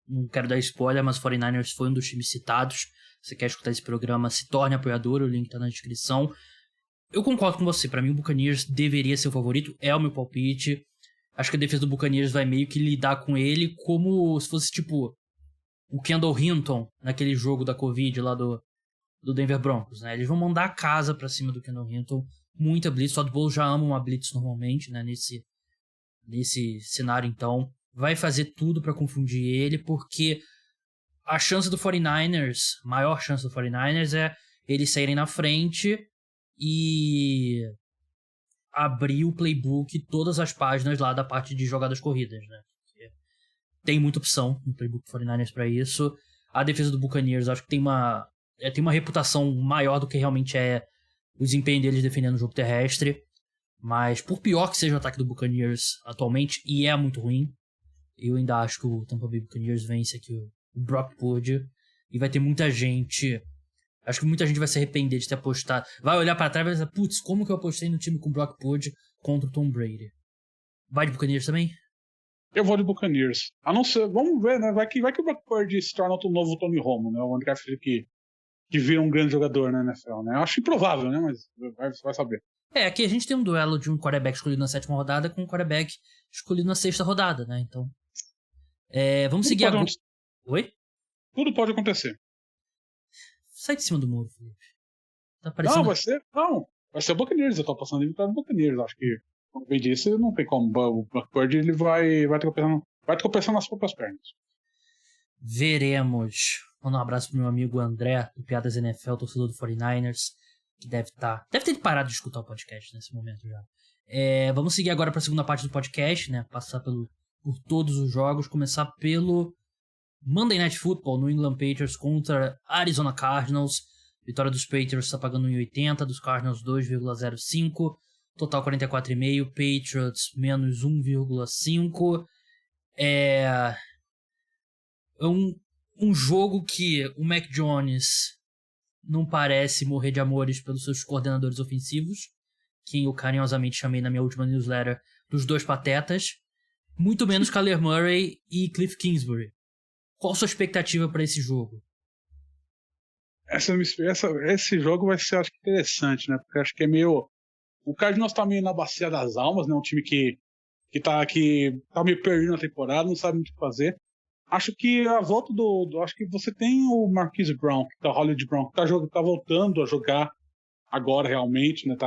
Não quero dar spoiler, mas o 49ers foi um dos times citados. Se você quer escutar esse programa, se torne apoiador, o link está na descrição. Eu concordo com você, para mim o Buccaneers deveria ser o favorito, é o meu palpite. Acho que a defesa do Buccaneers vai meio que lidar com ele como se fosse tipo o Kendall Hinton naquele jogo da Covid lá do Denver Broncos, né? Eles vão mandar a casa pra cima do Kendall Hinton, muita blitz. O Todd Bowles já ama uma blitz normalmente, né? Nesse cenário, então vai fazer tudo pra confundir ele, porque a chance do 49ers, maior chance do 49ers é eles saírem na frente e abrir o playbook, todas as páginas lá da parte de jogadas corridas, né? Tem muita opção no playbook do 49ers pra isso. A defesa do Buccaneers, acho que tem uma reputação maior do que realmente é o desempenho deles defendendo o jogo terrestre. Mas por pior que seja o ataque do Buccaneers atualmente, e é muito ruim, eu ainda acho que o Tampa Bay Buccaneers vence aqui o Brock Purdy. e vai ter muita gente... Acho que muita gente vai se arrepender de ter apostado. Vai olhar pra trás e vai dizer, putz, como que eu apostei no time com o Brock Purdy contra o Tom Brady? Vai de Buccaneers também? Eu vou de Buccaneers. A não ser, vamos ver, né? Vai que o Brock Purdy se torna o novo Tony Romo, né? O único que vira um grande jogador na NFL, né? Eu acho improvável, né? Mas vai saber. Aqui a gente tem um duelo de um quarterback escolhido na 7ª rodada com um quarterback escolhido na 6ª rodada, né? Então, vamos seguir agora. Oi? Tudo pode acontecer. Sai de cima do muro, Felipe. Tá parecendo... Vai ser o Buccaneers. Eu tô passando em vitória do Buccaneers. Acho que, como bem disse, não tem como. O Brock Purdy ele vai tropeçando nas próprias pernas. Veremos. Manda um abraço pro meu amigo André, do Piadas NFL, torcedor do 49ers, que deve ter parado de escutar o podcast nesse momento já. Vamos seguir agora para a segunda parte do podcast, né? Passar por todos os jogos, começar pelo Monday Night Football, New England Patriots contra Arizona Cardinals. Vitória dos Patriots está pagando 1,80, dos Cardinals 2,05, total 44,5, Patriots menos 1,5. É um jogo que o Mac Jones não parece morrer de amores pelos seus coordenadores ofensivos, quem eu carinhosamente chamei na minha última newsletter dos dois patetas, muito menos Kyler Murray e Cliff Kingsbury. Qual a sua expectativa para esse jogo? Esse jogo vai ser, acho que, interessante, né? Porque acho que é meio... O Cardinals tá meio na bacia das almas, né? Um time que tá meio perdido na temporada, não sabe muito o que fazer. Acho que a volta acho que você tem o Marquise Brown, que tá o Hollywood Brown, que tá voltando a jogar agora realmente, né?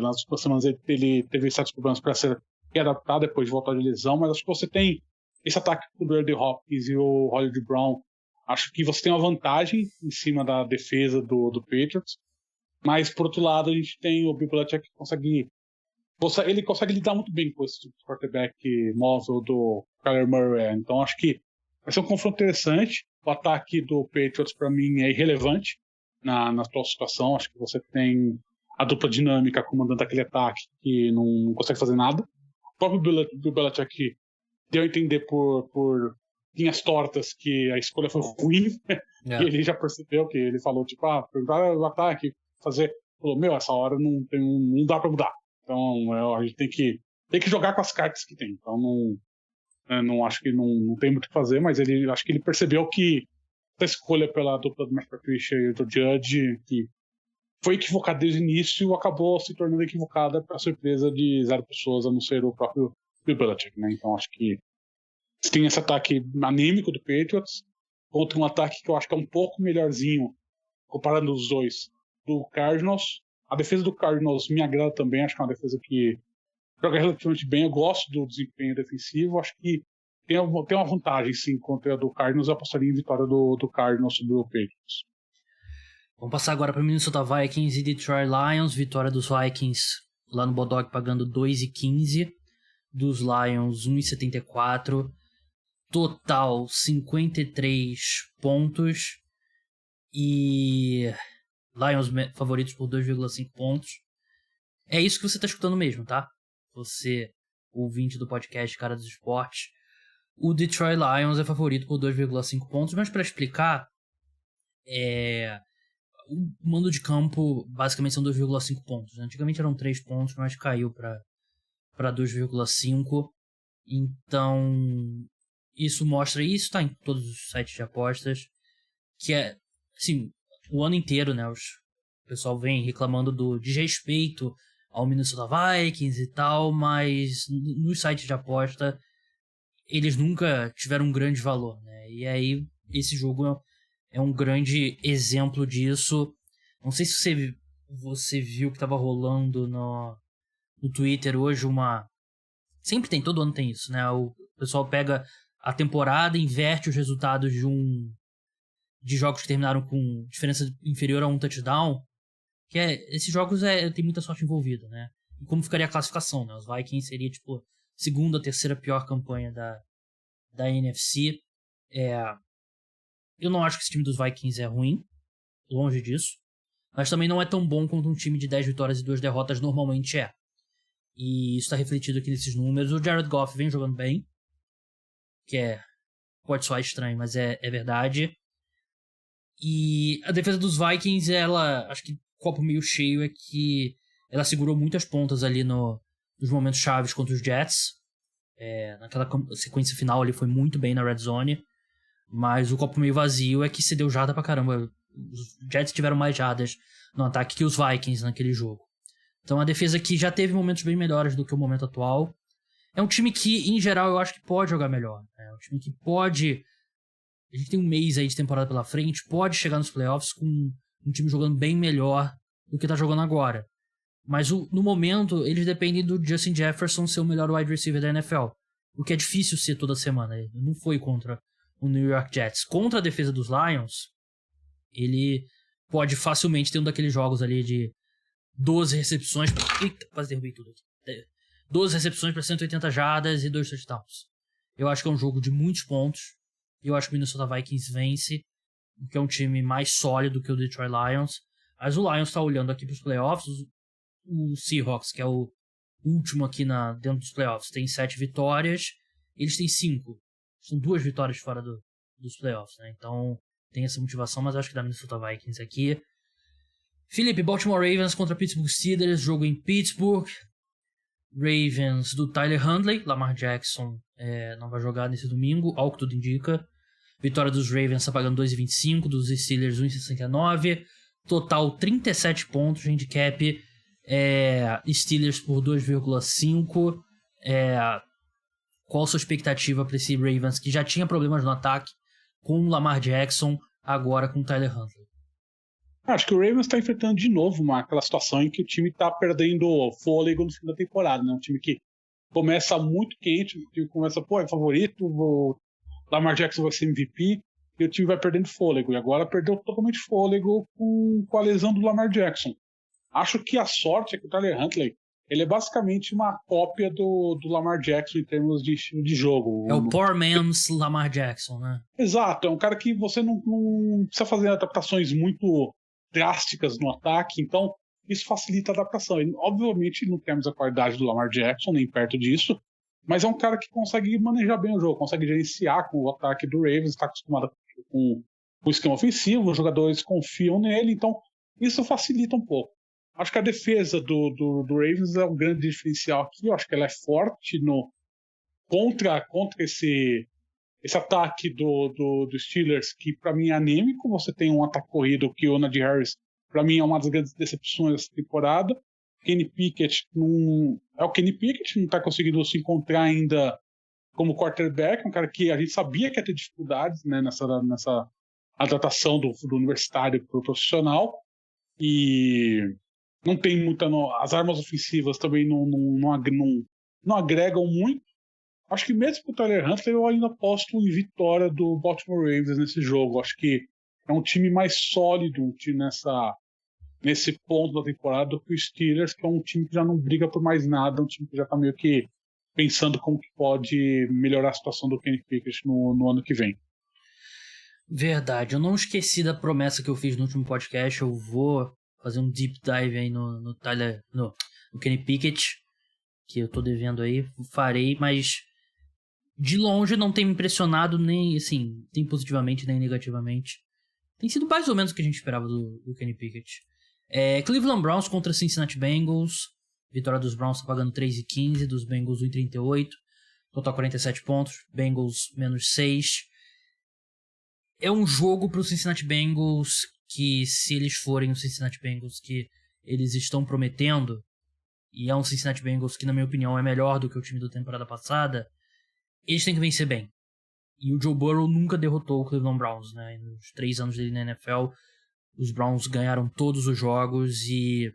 Nas últimas semanas ele teve certos problemas para ser readaptado depois de voltar de lesão, mas acho que você tem esse ataque com o Brady Hopkins e o Hollywood Brown. Acho que você tem uma vantagem em cima da defesa do Patriots, mas por outro lado a gente tem o Bill Belichick que ele consegue lidar muito bem com esse tipo de quarterback móvel do Kyler Murray. Então acho que vai ser um confronto interessante. O ataque do Patriots, para mim, é irrelevante na atual situação. Acho que você tem a dupla dinâmica comandando aquele ataque que não consegue fazer nada. O próprio Bill Belichick deu a entender por linhas tortas que a escolha foi ruim. E ele já percebeu que ele falou, perguntar o ataque, falou, essa hora não dá para mudar. Então a gente tem que jogar com as cartas que tem. Então não acho que não tem muito o que fazer, mas acho que ele percebeu que a escolha pela dupla do Matt Patricia e do Judge, que foi equivocada desde o início, acabou se tornando equivocada para surpresa de 0 pessoas, a não ser o próprio Bill Belichick, né? Então acho que tem esse ataque anêmico do Patriots contra um ataque que eu acho que é um pouco melhorzinho, comparando os dois, do Cardinals. A defesa do Cardinals me agrada também, acho que é uma defesa que joga relativamente bem. Eu gosto do desempenho defensivo. Acho que tem uma vantagem, sim, contra a do Cardinals. Eu apostaria em vitória do Cardinals sobre o Patriots. Vamos passar agora para o Minnesota Vikings e Detroit Lions. Vitória dos Vikings lá no Bodog pagando 2,15. Dos Lions 1,74. Total 53 pontos. E Lions favoritos por 2,5 pontos. É isso que você está escutando mesmo, tá? Você, ouvinte do podcast Cara dos Esportes, o Detroit Lions é favorito por 2,5 pontos, mas para explicar, o mando de campo basicamente são 2,5 pontos. Antigamente eram 3 pontos, mas caiu para 2,5. Então, isso tá em todos os sites de apostas, que é, assim, o ano inteiro, né, o pessoal vem reclamando do desrespeito ao Minnesota Vikings e tal, mas nos sites de aposta eles nunca tiveram um grande valor, né? E aí esse jogo é um grande exemplo disso. Não sei se você viu que estava rolando no Twitter hoje sempre tem, todo ano tem isso, né? O pessoal pega a temporada, inverte os resultados de jogos que terminaram com diferença inferior a um touchdown. Que esses jogos tem muita sorte envolvida, né? E como ficaria a classificação, né? Os Vikings seria, segunda, terceira pior campanha da NFC. Eu não acho que esse time dos Vikings é ruim, longe disso. Mas também não é tão bom quanto um time de 10 vitórias e 2 derrotas normalmente é. E isso está refletido aqui nesses números. O Jared Goff vem jogando bem, que pode soar estranho, mas é verdade. E a defesa dos Vikings, ela, acho que copo meio cheio é que ela segurou muitas pontas ali nos momentos chaves contra os Jets. Naquela sequência final ali foi muito bem na red zone. Mas o copo meio vazio é que cedeu jarda pra caramba. Os Jets tiveram mais jardas no ataque que os Vikings naquele jogo. Então a defesa aqui já teve momentos bem melhores do que o momento atual. É um time que, em geral, eu acho que pode jogar melhor. É um time que pode... A gente tem um mês aí de temporada pela frente, pode chegar nos playoffs com um time jogando bem melhor do que tá jogando agora. Mas no momento, eles dependem do Justin Jefferson ser o melhor wide receiver da NFL. O que é difícil ser toda semana. Ele não foi contra o New York Jets. Contra a defesa dos Lions, ele pode facilmente ter um daqueles jogos ali de 12 recepções... Eita, quase derrubei tudo aqui. 12 recepções para 180 jardas e 2 touchdowns. Eu acho que é um jogo de muitos pontos. Eu acho que o Minnesota Vikings vence, porque é um time mais sólido que o Detroit Lions. Mas o Lions está olhando aqui para os playoffs. O Seahawks, que é o último aqui dentro dos playoffs, tem 7 vitórias. Eles têm 5. São 2 vitórias fora dos playoffs, né? Então tem essa motivação, mas acho que dá Minnesota Vikings aqui. Felipe, Baltimore Ravens contra Pittsburgh Steelers, jogo em Pittsburgh. Ravens do Tyler Huntley, Lamar Jackson não vai jogar nesse domingo, ao que tudo indica. Vitória dos Ravens está pagando 2,25, dos Steelers 1,69. Total 37 pontos, handicap Steelers por 2,5. Qual a sua expectativa para esse Ravens que já tinha problemas no ataque com o Lamar Jackson, agora com o Tyler Huntley? Acho que o Ravens está enfrentando de novo aquela situação em que o time está perdendo fôlego no fim da temporada, né? Um time que começa muito quente, o time começa, é favorito, o Lamar Jackson vai ser MVP, e o time vai perdendo fôlego. E agora perdeu totalmente fôlego com a lesão do Lamar Jackson. Acho que a sorte é que o Tyler Huntley, ele é basicamente uma cópia do Lamar Jackson em termos de estilo de jogo. É o poor man's Lamar Jackson, né? Exato, é um cara que você não precisa fazer adaptações muito drásticas no ataque, então isso facilita a adaptação. E, obviamente não temos a qualidade do Lamar Jackson, nem perto disso, mas é um cara que consegue manejar bem o jogo, consegue gerenciar com o ataque do Ravens, está acostumado com o esquema ofensivo, os jogadores confiam nele, então isso facilita um pouco. Acho que a defesa do Ravens é um grande diferencial aqui, eu acho que ela é forte contra esse ataque do Steelers, que para mim é anêmico. Você tem um ataque corrido que o Najee Harris, para mim, é uma das grandes decepções dessa temporada. Kenny Pickett não está conseguindo se encontrar ainda como quarterback, um cara que a gente sabia que ia ter dificuldades, né, nessa adaptação do universitário para o profissional, e não tem muita... As armas ofensivas também não agregam muito. Acho que mesmo com o Tyler Huntley, eu ainda aposto em vitória do Baltimore Ravens nesse jogo. Acho que é um time mais sólido nesse ponto da temporada do que o Steelers, que é um time que já não briga por mais nada, um time que já está meio que pensando como que pode melhorar a situação do Kenny Pickett no ano que vem. Verdade, eu não esqueci da promessa que eu fiz no último podcast. Eu vou fazer um deep dive aí no Kenny Pickett, que eu tô devendo aí, farei, mas de longe não tem me impressionado nem positivamente nem negativamente. Tem sido mais ou menos o que a gente esperava do Kenny Pickett. Cleveland Browns contra Cincinnati Bengals. Vitória dos Browns tá pagando 3,15, dos Bengals 1,38. Total 47 pontos, Bengals menos 6. É um jogo pro Cincinnati Bengals que, se eles forem o Cincinnati Bengals que eles estão prometendo, e é um Cincinnati Bengals que, na minha opinião, é melhor do que o time da temporada passada, eles têm que vencer bem. E o Joe Burrow nunca derrotou o Cleveland Browns, né? Nos 3 anos dele na NFL, os Browns ganharam todos os jogos e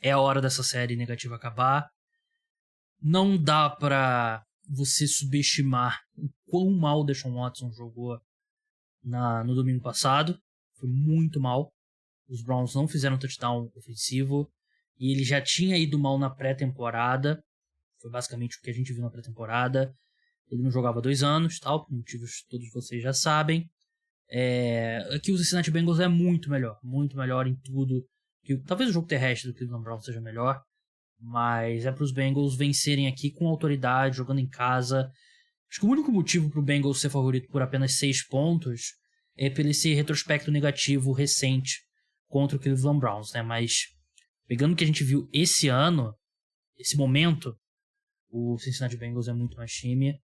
é a hora dessa série negativa acabar. Não dá pra você subestimar o quão mal o Deshaun Watson jogou no domingo passado. Foi muito mal. Os Browns não fizeram touchdown ofensivo e ele já tinha ido mal na pré-temporada. Foi basicamente o que a gente viu na pré-temporada. Ele não jogava há 2 anos, tal, por motivos que todos vocês já sabem. Aqui o Cincinnati Bengals é muito melhor em tudo. Talvez o jogo terrestre do Cleveland Browns seja melhor, mas é para os Bengals vencerem aqui com autoridade, jogando em casa. Acho que o único motivo para o Bengals ser favorito por apenas 6 pontos pelo esse retrospecto negativo recente contra o Cleveland Browns, né? Mas pegando o que a gente viu esse ano, esse momento, o Cincinnati Bengals é muito mais time.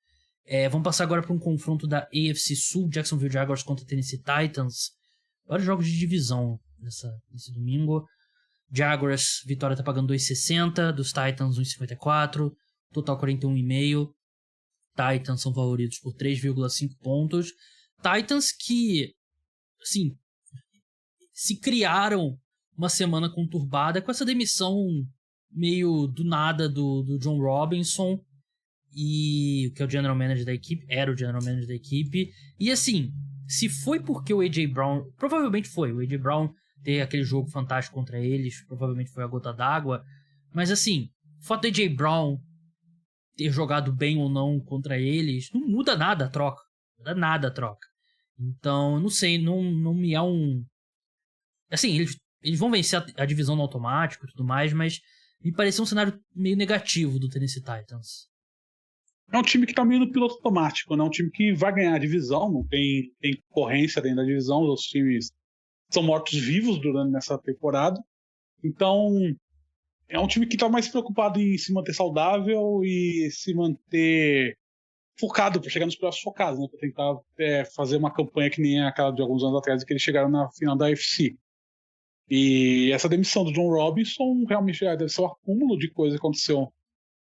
Vamos passar agora para um confronto da AFC Sul, Jacksonville Jaguars contra Tennessee Titans. Vários jogos de divisão nesse domingo. Jaguars, vitória tá pagando 2,60, dos Titans 1,54, total 41,5. Titans são favoritos por 3,5 pontos. Titans que, assim, se criaram uma semana conturbada com essa demissão meio do nada do John Robinson, e que é o general manager da equipe, era o general manager da equipe. E assim, se foi porque o A.J. Brown, provavelmente foi, o A.J. Brown ter aquele jogo fantástico contra eles, provavelmente foi a gota d'água, mas assim, o fato do A.J. Brown ter jogado bem ou não contra eles, não muda nada a troca. Não muda nada a troca. Então, não sei, não me é um... Assim, eles vão vencer a divisão no automático e tudo mais, mas me pareceu um cenário meio negativo do Tennessee Titans. É um time que tá meio no piloto automático, né? Um time que vai ganhar a divisão, não tem concorrência dentro da divisão, os times são mortos-vivos durante essa temporada. Então, é um time que tá mais preocupado em se manter saudável e se manter focado, para chegar nos playoffs focados, né? Para tentar fazer uma campanha que nem aquela de alguns anos atrás, que eles chegaram na final da AFC. E essa demissão do John Robinson realmente deve ser um acúmulo de coisas que aconteceu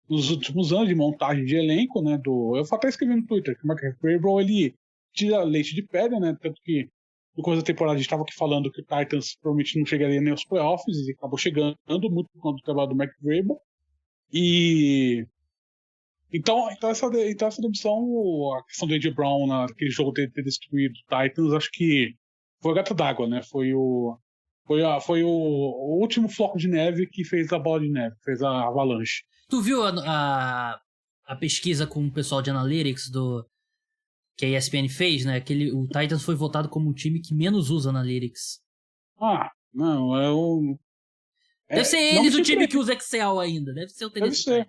nos últimos anos de montagem de elenco, né? Eu até escrevi no Twitter que o Mike Vrabel, ele tira leite de pedra, né? Tanto que no começo da temporada a gente estava aqui falando que o Titans provavelmente não chegaria nem aos playoffs, e acabou chegando muito por conta do trabalho do Mike Vrabel. E então essa demissão, a questão do A.J. Brown naquele jogo ter destruído o Titans, acho que foi a gata d'água, né? Foi o último floco de neve que fez a bola de neve, fez a avalanche. Tu viu a pesquisa com o pessoal de Analytics que a ESPN fez, né? O Titans foi votado como o time que menos usa Analytics. Não, deve ser eles o time que usa Excel ainda. Deve ser o Tennessee.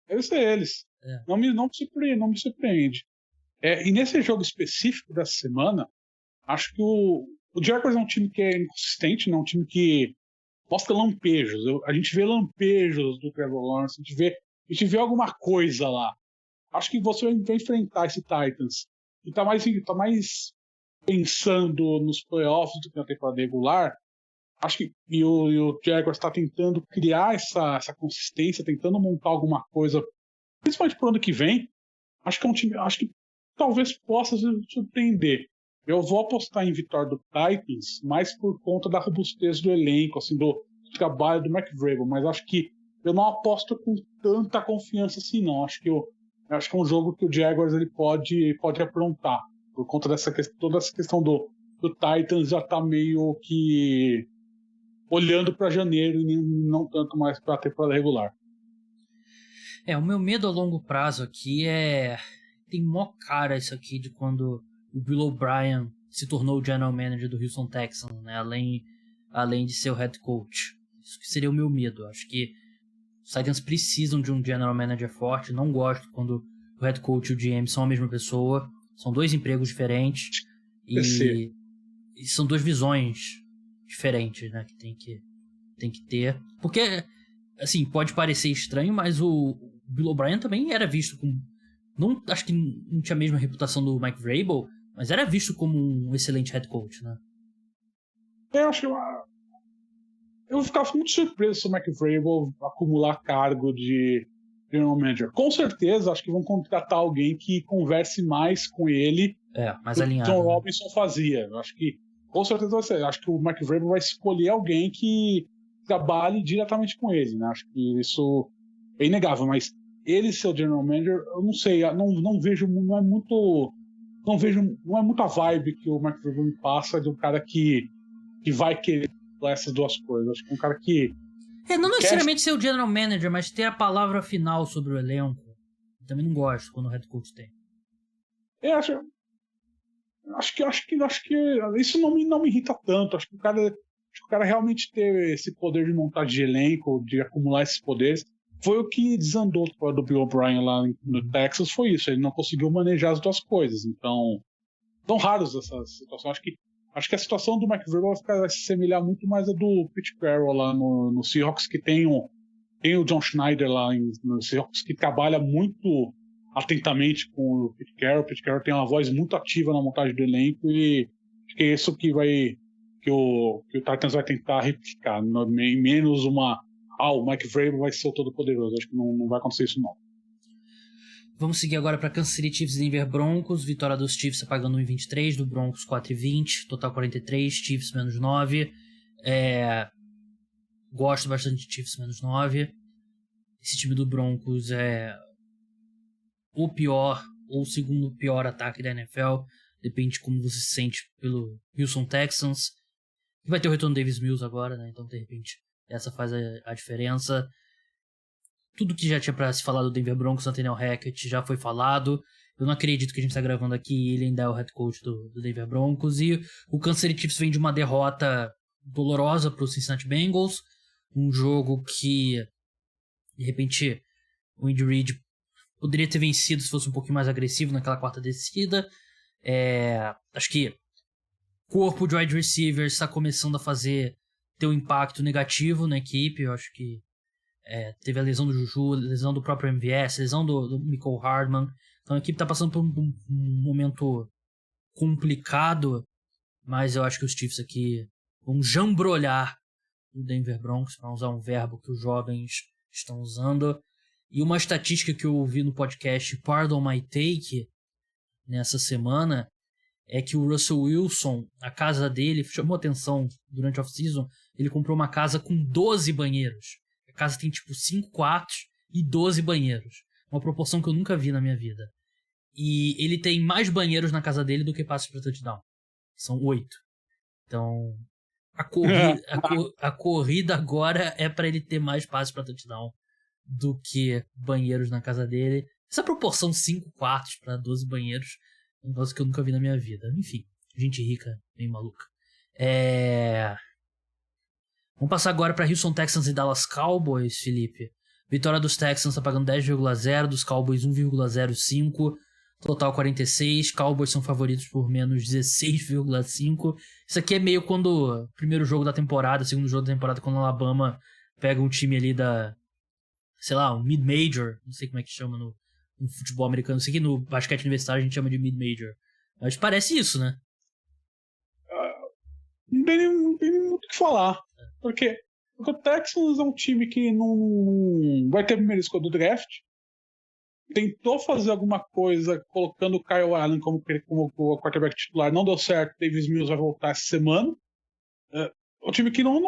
Deve ser eles. Não me surpreende. E nesse jogo específico dessa semana, acho que o Jaguars é um time que é inconsistente, né? Um time que mostra lampejos. A gente vê lampejos do Trevor Lawrence, a gente vê alguma coisa lá. Acho que você vai enfrentar esse Titans e tá mais pensando nos playoffs do que na temporada regular. Acho que o Jaguars está tentando criar essa consistência, tentando montar alguma coisa, principalmente pro ano que vem. Acho que é um time, acho que talvez possa se surpreender. Eu vou apostar em vitória do Titans, mais por conta da robustez do elenco, assim, do trabalho do Mike Vrabel, mas acho que eu não aposto com tanta confiança assim, não. Acho que é um jogo que o Jaguars ele pode aprontar, por conta toda essa questão do Titans já tá meio que olhando para janeiro e não tanto mais para a temporada regular. O meu medo a longo prazo aqui tem mó cara isso aqui de quando o Bill O'Brien se tornou o general manager do Houston Texans, né? Além de ser o head coach. Isso que seria o meu medo. Acho que os Titans precisam de um general manager forte. Não gosto quando o head coach e o GM são a mesma pessoa. São dois empregos diferentes. E são duas visões diferentes, né? Que tem que ter. Porque, assim, pode parecer estranho, mas o Bill O'Brien também era visto como... acho que não tinha a mesma reputação do Mike Vrabel, mas era visto como um excelente head coach, né? Eu ficava muito surpreso se o Mike Vrabel acumular cargo de general manager. Com certeza, acho que vão contratar alguém que converse mais com ele mais alinhado, do que o John Robinson fazia. Eu acho que, com certeza vai ser. Acho que o Mike Vrabel vai escolher alguém que trabalhe diretamente com ele, né? Acho que isso é inegável, mas ele ser o general manager, eu não sei, não vejo, não é muito a vibe que o Mike Vrabel me passa de um cara que vai querer essas duas coisas. Acho que um cara que não necessariamente ser o general manager, mas ter a palavra final sobre o elenco. Eu também não gosto quando o head coach tem. Acho que isso não me irrita tanto. Acho que o cara realmente ter esse poder de montagem de elenco, de acumular esses poderes, foi o que desandou do Bill O'Brien lá no Texas, foi isso. Ele não conseguiu manejar as duas coisas. Então, São raros essas situações. Acho que a situação do Mike Vrabel vai se semelhar muito mais a do Pete Carroll lá no Seahawks, que tem o John Schneider lá no Seahawks, que trabalha muito atentamente com o Pete Carroll. O Pete Carroll tem uma voz muito ativa na montagem do elenco e acho que é isso que o Titans vai tentar replicar, menos o Mike Vrabel vai ser o todo-poderoso. Acho que não vai acontecer isso não. Vamos seguir agora para Kansas City Chiefs e Denver Broncos. Vitória dos Chiefs pagando 1,23, do Broncos 4,20, total 43, Chiefs menos 9. Gosto bastante de Chiefs menos 9. Esse time do Broncos é o pior ou o segundo pior ataque da NFL. Depende de como você se sente pelo Houston Texans. Vai ter o retorno do Davis Mills agora, né? Então, de repente, essa faz a diferença. Tudo que já tinha pra se falar do Denver Broncos, Nathaniel Hackett, já foi falado. Eu não acredito que a gente tá gravando aqui e ele ainda é o head coach do Denver Broncos. E o Kansas City Chiefs vem de uma derrota dolorosa pro Cincinnati Bengals. Um jogo que, de repente, o Andy Reid poderia ter vencido se fosse um pouquinho mais agressivo naquela quarta descida. Acho que o corpo de wide receivers está começando a ter um impacto negativo na equipe. Eu acho que teve a lesão do Juju, a lesão do próprio MVS, a lesão do Mecole Hardman. Então a equipe está passando por um momento complicado, mas eu acho que os Chiefs aqui vão jambrolhar o Denver Broncos, para usar um verbo que os jovens estão usando. E uma estatística que eu ouvi no podcast Pardon My Take nessa semana é que o Russell Wilson, a casa dele, chamou atenção durante a off-season, ele comprou uma casa com 12 banheiros. A casa tem tipo 5 quartos e 12 banheiros. Uma proporção que eu nunca vi na minha vida. E ele tem mais banheiros na casa dele do que passes para touchdown. São 8. Então, a corrida agora é para ele ter mais passes para touchdown do que banheiros na casa dele. Essa proporção 5 quartos para 12 banheiros é um negócio que eu nunca vi na minha vida. Enfim, gente rica, meio maluca. Vamos passar agora para Houston Texans e Dallas Cowboys, Felipe. Vitória dos Texans tá pagando 10,0, dos Cowboys 1,05, total 46. Cowboys são favoritos por menos 16,5. Isso aqui é meio quando o primeiro jogo da temporada, segundo jogo da temporada, quando o Alabama pega um time ali um mid-major, não sei como é que chama no futebol americano. Isso aqui no basquete universitário a gente chama de mid-major. Mas parece isso, né? Não tem muito o que falar. Porque o Texans é um time que não vai ter a primeira escolha do draft. Tentou fazer alguma coisa colocando o Kyle Allen como quarterback titular. Não deu certo. Davis Mills vai voltar essa semana. É um time que não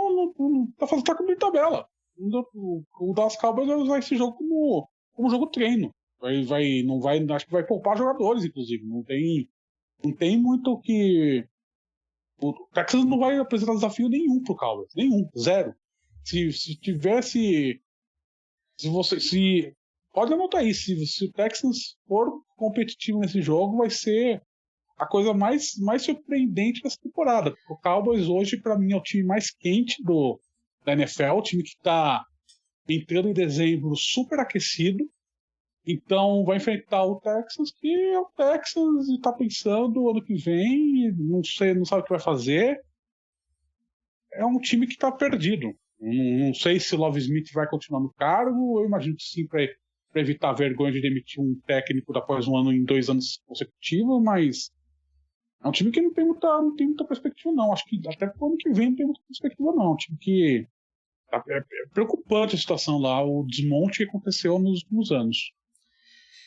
tá fazendo com tabela. O Dallas Cowboys vai usar esse jogo como jogo treino. Acho que vai poupar jogadores, inclusive. Não tem muito o que. O Texas não vai apresentar desafio nenhum pro Cowboys. Nenhum. Zero. Se tivesse. Pode anotar aí. Se o Texans for competitivo nesse jogo, vai ser a coisa mais surpreendente dessa temporada. O Cowboys hoje, para mim, é o time mais quente da NFL. O time que está entrando em dezembro super aquecido. Então vai enfrentar o Texas, que é o Texas e tá pensando ano que vem, não sabe o que vai fazer. É um time que tá perdido. Não sei se o Love Smith vai continuar no cargo, eu imagino que sim, para evitar a vergonha de demitir um técnico após um ano em 2 anos consecutivos, mas é um time que não tem muita perspectiva, não. Acho que até pro ano que vem não tem muita perspectiva, não. É um time que é preocupante a situação lá, o desmonte que aconteceu nos últimos anos.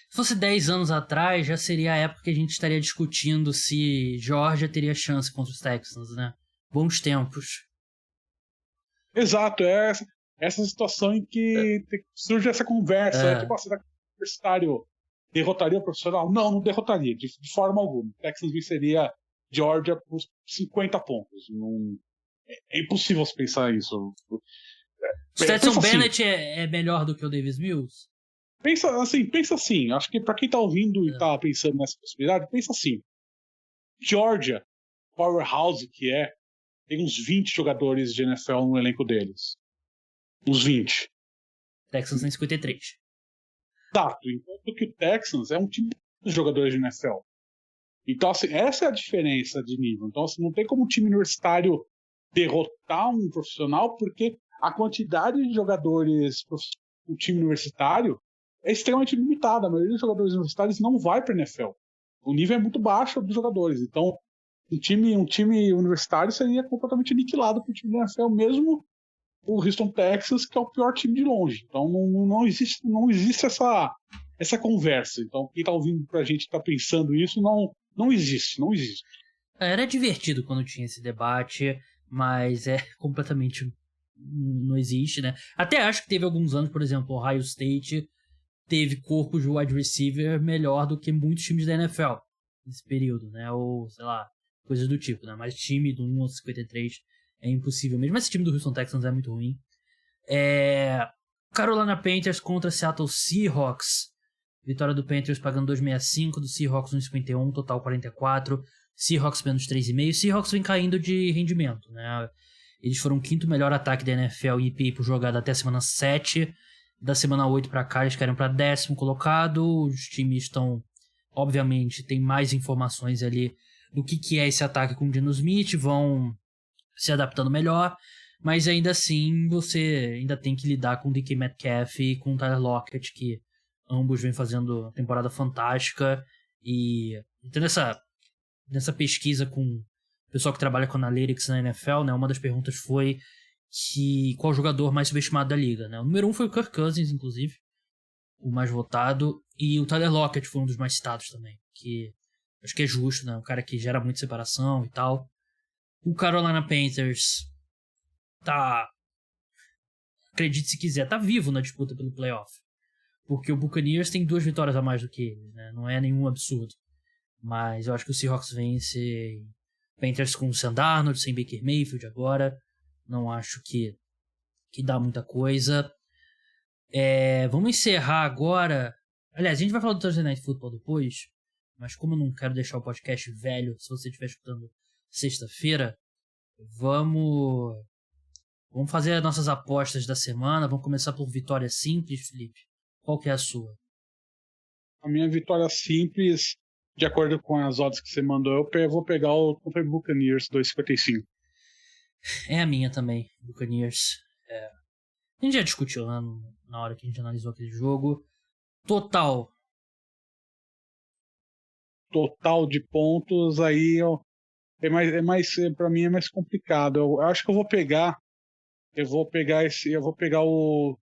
Se fosse 10 anos atrás, já seria a época que a gente estaria discutindo se Georgia teria chance contra os Texans, né? Bons tempos. Exato, é essa situação em que surge essa conversa. Tipo, será que o universitário derrotaria o profissional? Não derrotaria, de forma alguma. O Texans venceria Georgia por 50 pontos. É impossível se pensar isso. O Stetson Bennett é melhor do que o Davis Mills? Pensa assim, acho que pra quem tá ouvindo e tá pensando nessa possibilidade, pensa assim. Georgia, powerhouse que tem uns 20 jogadores de NFL no elenco deles. Uns 20. Texans tem 53. Exato, enquanto que o Texans é um time de jogadores de NFL. Então, assim, essa é a diferença de nível. Então, assim, não tem como um time universitário derrotar um profissional, porque a quantidade de jogadores do time universitário é extremamente limitada. A maioria dos jogadores universitários não vai para a NFL. O nível é muito baixo dos jogadores. Então, um time universitário seria completamente aniquilado para o time da NFL, mesmo o Houston Texans, que é o pior time de longe. Então, não existe essa conversa. Então, quem está ouvindo para a gente está pensando isso, não existe. Era divertido quando tinha esse debate, mas é completamente... não existe, né? Até acho que teve alguns anos, por exemplo, Ohio State teve corpo de wide receiver melhor do que muitos times da NFL nesse período, né? Ou, sei lá, coisas do tipo, né? Mas time do 1 ao 53 é impossível mesmo. Mas esse time do Houston Texans é muito ruim. Carolina Panthers contra Seattle Seahawks. Vitória do Panthers pagando 2,65, do Seahawks 1,51, total 44. Seahawks menos 3,5. Seahawks vem caindo de rendimento, né? Eles foram o quinto melhor ataque da NFL em EPA por jogada até a semana 7. Da semana 8 para cá, eles caíram para 10º colocado. Os times estão, obviamente, tem mais informações ali do que é esse ataque com o Geno Smith, vão se adaptando melhor, mas ainda assim você ainda tem que lidar com o DK Metcalf e com o Tyler Lockett, que ambos vêm fazendo uma temporada fantástica. E então nessa pesquisa com o pessoal que trabalha com Analytics na NFL, né, uma das perguntas foi qual jogador mais subestimado da liga, né? O número 1 foi o Kirk Cousins, inclusive, o mais votado, e o Tyler Lockett foi um dos mais citados também, que acho que é justo, né? Um cara que gera muita separação e tal. O Carolina Panthers tá, acredite se quiser, tá vivo na disputa pelo playoff, porque o Buccaneers tem 2 vitórias a mais do que eles, né? Não é nenhum absurdo, mas eu acho que o Seahawks vence. Panthers com o Sam Darnold, sem Baker Mayfield agora. Não acho que dá muita coisa. Vamos encerrar agora. Aliás, a gente vai falar do Thursday Night Football depois, mas como eu não quero deixar o podcast velho, se você estiver escutando sexta-feira, vamos fazer as nossas apostas da semana. Vamos começar por vitória simples, Felipe. Qual que é a sua? A minha vitória simples, de acordo com as odds que você mandou, eu vou pegar o Tampa Bay Buccaneers 2,55. É a minha também, Buccaneers. A gente já discutiu, né, na hora que a gente analisou aquele jogo. Total de pontos aí para mim é mais complicado. Eu acho que eu vou pegar o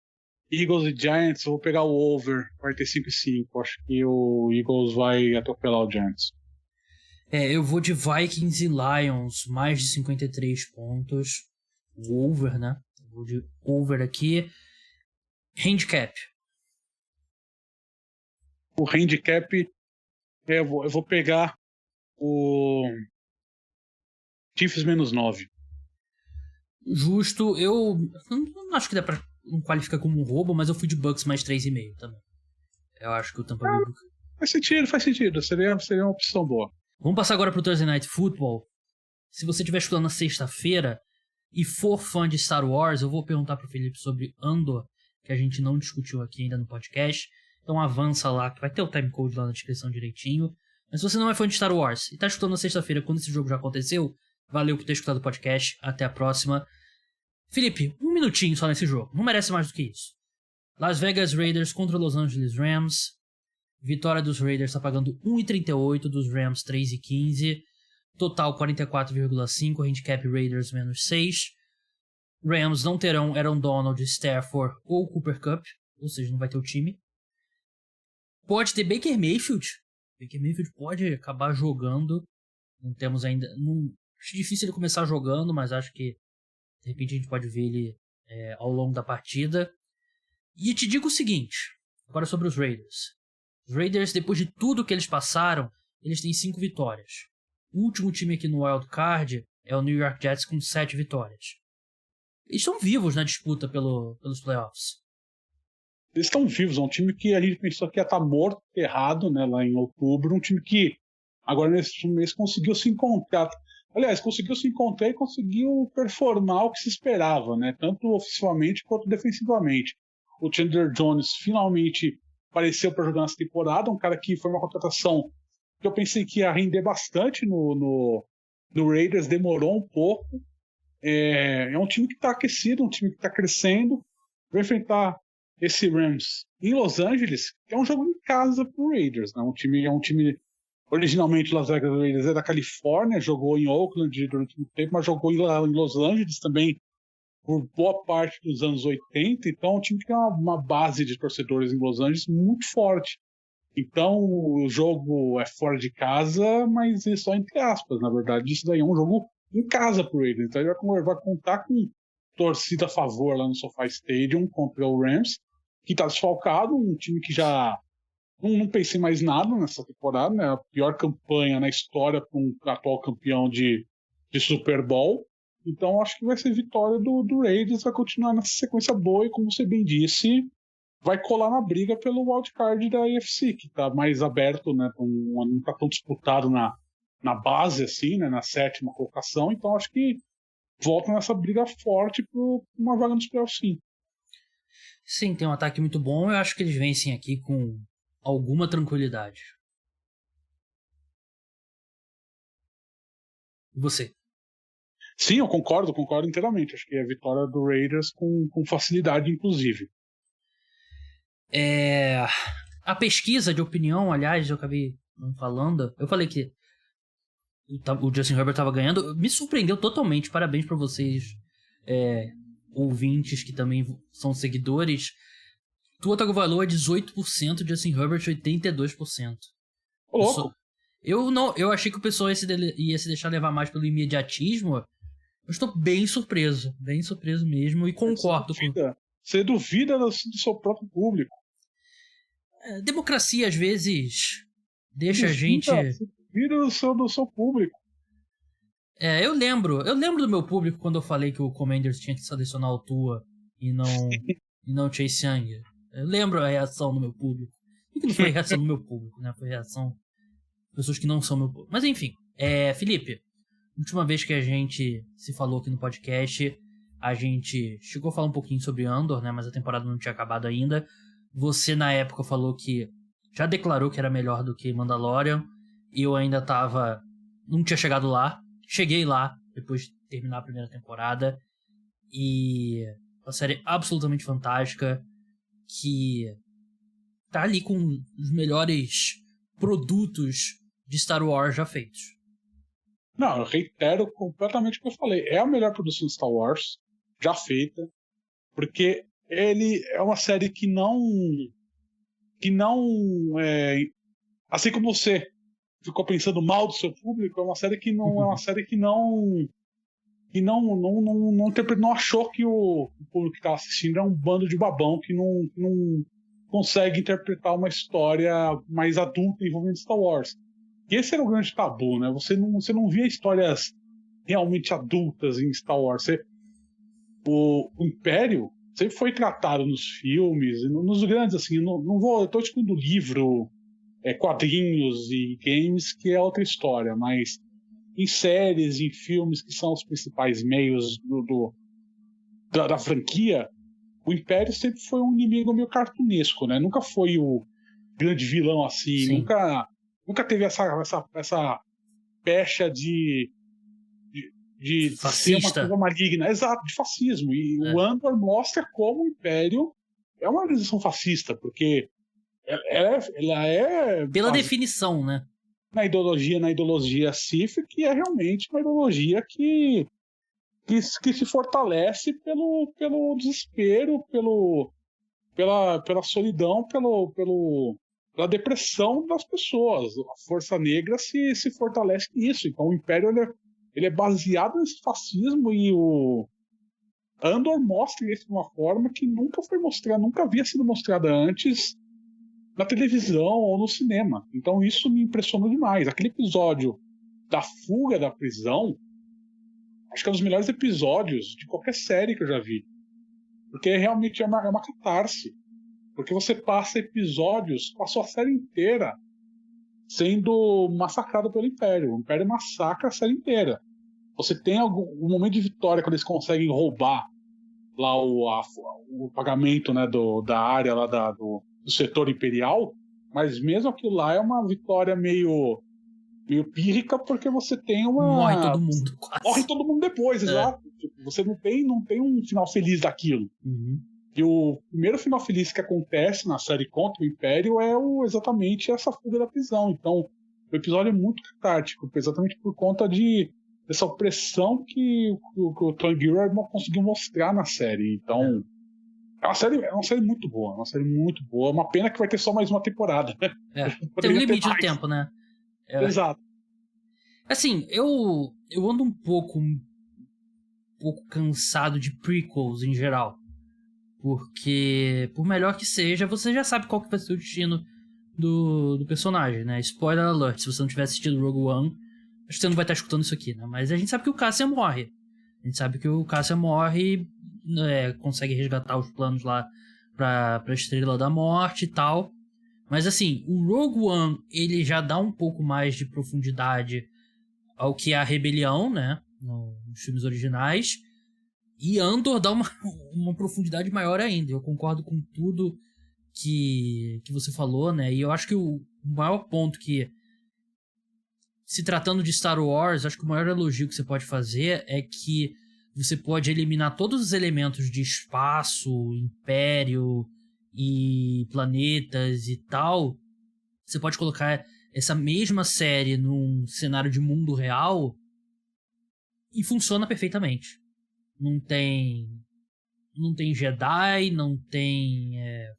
Eagles e Giants, eu vou pegar o over 45,5. Acho que o Eagles vai atropelar o Giants. Eu vou de Vikings e Lions, mais de 53 pontos. O over, né? Eu vou de over aqui. Handicap. O handicap, eu vou pegar o Chiefs menos 9. Justo. Eu não acho que dá pra... não qualifica como um roubo, mas eu fui de Bucks mais 3,5 também. Eu acho que o Tampa Bay... Faz sentido. Seria uma opção boa. Vamos passar agora pro Thursday Night Football. Se você estiver escutando na sexta-feira e for fã de Star Wars, eu vou perguntar pro Felipe sobre Andor, que a gente não discutiu aqui ainda no podcast. Então avança lá, que vai ter o timecode lá na descrição direitinho. Mas se você não é fã de Star Wars e tá escutando na sexta-feira quando esse jogo já aconteceu, valeu por ter escutado o podcast. Até a próxima. Felipe, 1 minutinho só nesse jogo. Não merece mais do que isso. Las Vegas Raiders contra Los Angeles Rams. Vitória dos Raiders está pagando 1,38, dos Rams 3,15. Total 44,5, handicap Raiders menos 6. Rams não terão Aaron Donald, Stafford ou Cooper Kupp, ou seja, não vai ter o time. Pode ter Baker Mayfield. Baker Mayfield pode acabar jogando. Não temos ainda... acho difícil ele começar jogando, mas acho que de repente a gente pode ver ele ao longo da partida. E te digo o seguinte, agora sobre os Raiders. Os Raiders, depois de tudo que eles passaram, eles têm 5 vitórias. O último time aqui no Wild Card é o New York Jets com 7 vitórias. Eles estão vivos na disputa pelos playoffs. Eles estão vivos, é um time que a gente pensou que ia estar morto, errado, né, lá em outubro. Um time que agora nesse mês conseguiu se encontrar. Aliás, conseguiu se encontrar e conseguiu performar o que se esperava, né, tanto ofensivamente quanto defensivamente. O Chandler Jones finalmente apareceu para jogar nessa temporada, um cara que foi uma contratação que eu pensei que ia render bastante no Raiders, demorou um pouco. É um time que está aquecido, um time que está crescendo. Vai enfrentar esse Rams em Los Angeles, que é um jogo em casa pro Raiders, né? É um time originalmente Las Vegas Raiders é da Califórnia, jogou em Oakland durante muito tempo, mas jogou em Los Angeles também por boa parte dos anos 80, então é um time que tem uma base de torcedores em Los Angeles muito forte. Então o jogo é fora de casa, mas é só entre aspas, na verdade. Isso daí é um jogo em casa pro Raiders, então ele vai contar com torcida a favor lá no SoFi Stadium contra o Rams, que está desfalcado, um time que já não pensei mais nada nessa temporada, né? A pior campanha na história para um atual campeão de Super Bowl. Então acho que vai ser vitória do Raiders, vai continuar nessa sequência boa e, como você bem disse, vai colar na briga pelo wildcard da AFC, que está mais aberto, né? Não está tão disputado na base, assim, né? Na 7ª colocação. Então acho que volta nessa briga forte por uma vaga nos playoffs, sim. Sim, tem um ataque muito bom. Eu acho que eles vencem aqui com alguma tranquilidade. E você? Sim, eu concordo inteiramente. Acho que é a vitória do Raiders com facilidade, inclusive. A pesquisa de opinião, aliás, eu acabei não falando. Eu falei que o Justin Herbert estava ganhando. Me surpreendeu totalmente. Parabéns para vocês, ouvintes que também são seguidores. Tua Tagovailoa é 18%, Justin Herbert 82%. Ô, louco! Eu achei que o pessoal ia se deixar levar mais pelo imediatismo. Eu estou bem surpreso mesmo, e concordo com... Você duvida do seu próprio público. Democracia, às vezes, deixa a gente... Você duvida do seu público. Eu lembro do meu público quando eu falei que o Commanders tinha que selecionar o Tua e não Chase Young. Eu lembro a reação do meu público. E que não foi reação do meu público, né? Foi reação de pessoas que não são meu público. Mas enfim, Felipe, última vez que a gente se falou aqui no podcast, a gente chegou a falar um pouquinho sobre Andor, né? Mas a temporada não tinha acabado ainda. Você, na época, falou que já declarou que era melhor do que Mandalorian. E eu ainda não tinha chegado lá. Cheguei lá, depois de terminar a primeira temporada. E uma série absolutamente fantástica, que tá ali com os melhores produtos de Star Wars já feitos. Não, eu reitero completamente o que eu falei. É a melhor produção de Star Wars já feita, porque ele é uma série que não assim como você ficou pensando mal do seu público, é uma série que não é uma série que não achou que o público que estava assistindo é um bando de babão que não consegue interpretar uma história mais adulta envolvendo Star Wars. E esse era o grande tabu, né? Você não via histórias realmente adultas em Star Wars. O Império sempre foi tratado nos filmes, nos grandes, assim, eu tô discutindo livro, quadrinhos e games, que é outra história, mas em séries, em filmes, que são os principais meios da franquia, o Império sempre foi um inimigo meio cartunesco, né? Nunca foi o grande vilão assim, nunca teve essa pecha de ser uma coisa maligna, exato, de fascismo. E o Andor mostra como o Império é uma organização fascista, porque ela é pela definição, né? Na ideologia Sith, que é realmente uma ideologia que se fortalece pelo desespero, pela solidão, pela depressão das pessoas. A Força Negra se fortalece nisso. Então o Império ele é baseado nesse fascismo, e o Andor mostra isso de uma forma que nunca havia sido mostrada antes na televisão ou no cinema. Então isso me impressionou demais. Aquele episódio da fuga da prisão, acho que é um dos melhores episódios de qualquer série que eu já vi. Porque realmente é uma catarse. Porque você passa episódios, passou a série inteira sendo massacrado pelo Império. O Império massacra a série inteira. Você tem um momento de vitória quando eles conseguem roubar lá o pagamento, né, da área lá do setor imperial, mas mesmo aquilo lá é uma vitória meio meio pírrica, porque você tem uma... Morre todo mundo, quase. Morre todo mundo depois, exato. Tipo, você não tem um final feliz daquilo. Uhum. E o primeiro final feliz que acontece na série contra o Império é exatamente essa fuga da prisão. Então, o episódio é muito catártico, exatamente por conta dessa opressão que o Tony Gilroy conseguiu mostrar na série. Então, é uma série muito boa. Uma série muito boa. Uma pena que vai ter só mais uma temporada. Tem um limite de tempo, né? Exato. Assim, eu ando um pouco cansado de prequels em geral. Porque, por melhor que seja, você já sabe qual que vai ser o destino do personagem, né? Spoiler alert, se você não tiver assistido Rogue One, acho que você não vai estar escutando isso aqui, né? Mas a gente sabe que o Cassian morre. A gente sabe que o Cassian morre, consegue resgatar os planos lá pra Estrela da Morte e tal. Mas assim, o Rogue One, ele já dá um pouco mais de profundidade ao que é a rebelião, né? Nos filmes originais. E Andor dá uma profundidade maior ainda. Eu concordo com tudo que você falou, né? E eu acho que o maior ponto que, se tratando de Star Wars, acho que o maior elogio que você pode fazer é que você pode eliminar todos os elementos de espaço, império e planetas e tal. Você pode colocar essa mesma série num cenário de mundo real e funciona perfeitamente. Não tem Jedi, não tem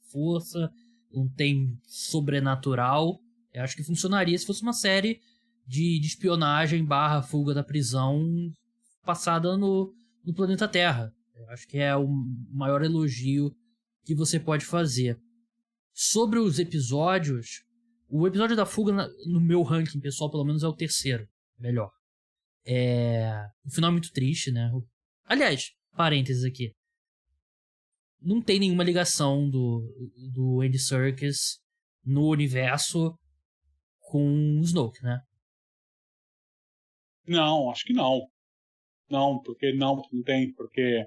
força, não tem sobrenatural. Eu acho que funcionaria se fosse uma série de espionagem / fuga da prisão passada no planeta Terra. Eu acho que é o maior elogio que você pode fazer. Sobre os episódios, o episódio da fuga, no meu ranking pessoal, pelo menos é o terceiro melhor. O final é muito triste, né? Aliás, parênteses aqui. Não tem nenhuma ligação do Andy Serkis no universo com o Snoke, né? Não, acho que não. Não tem, porque...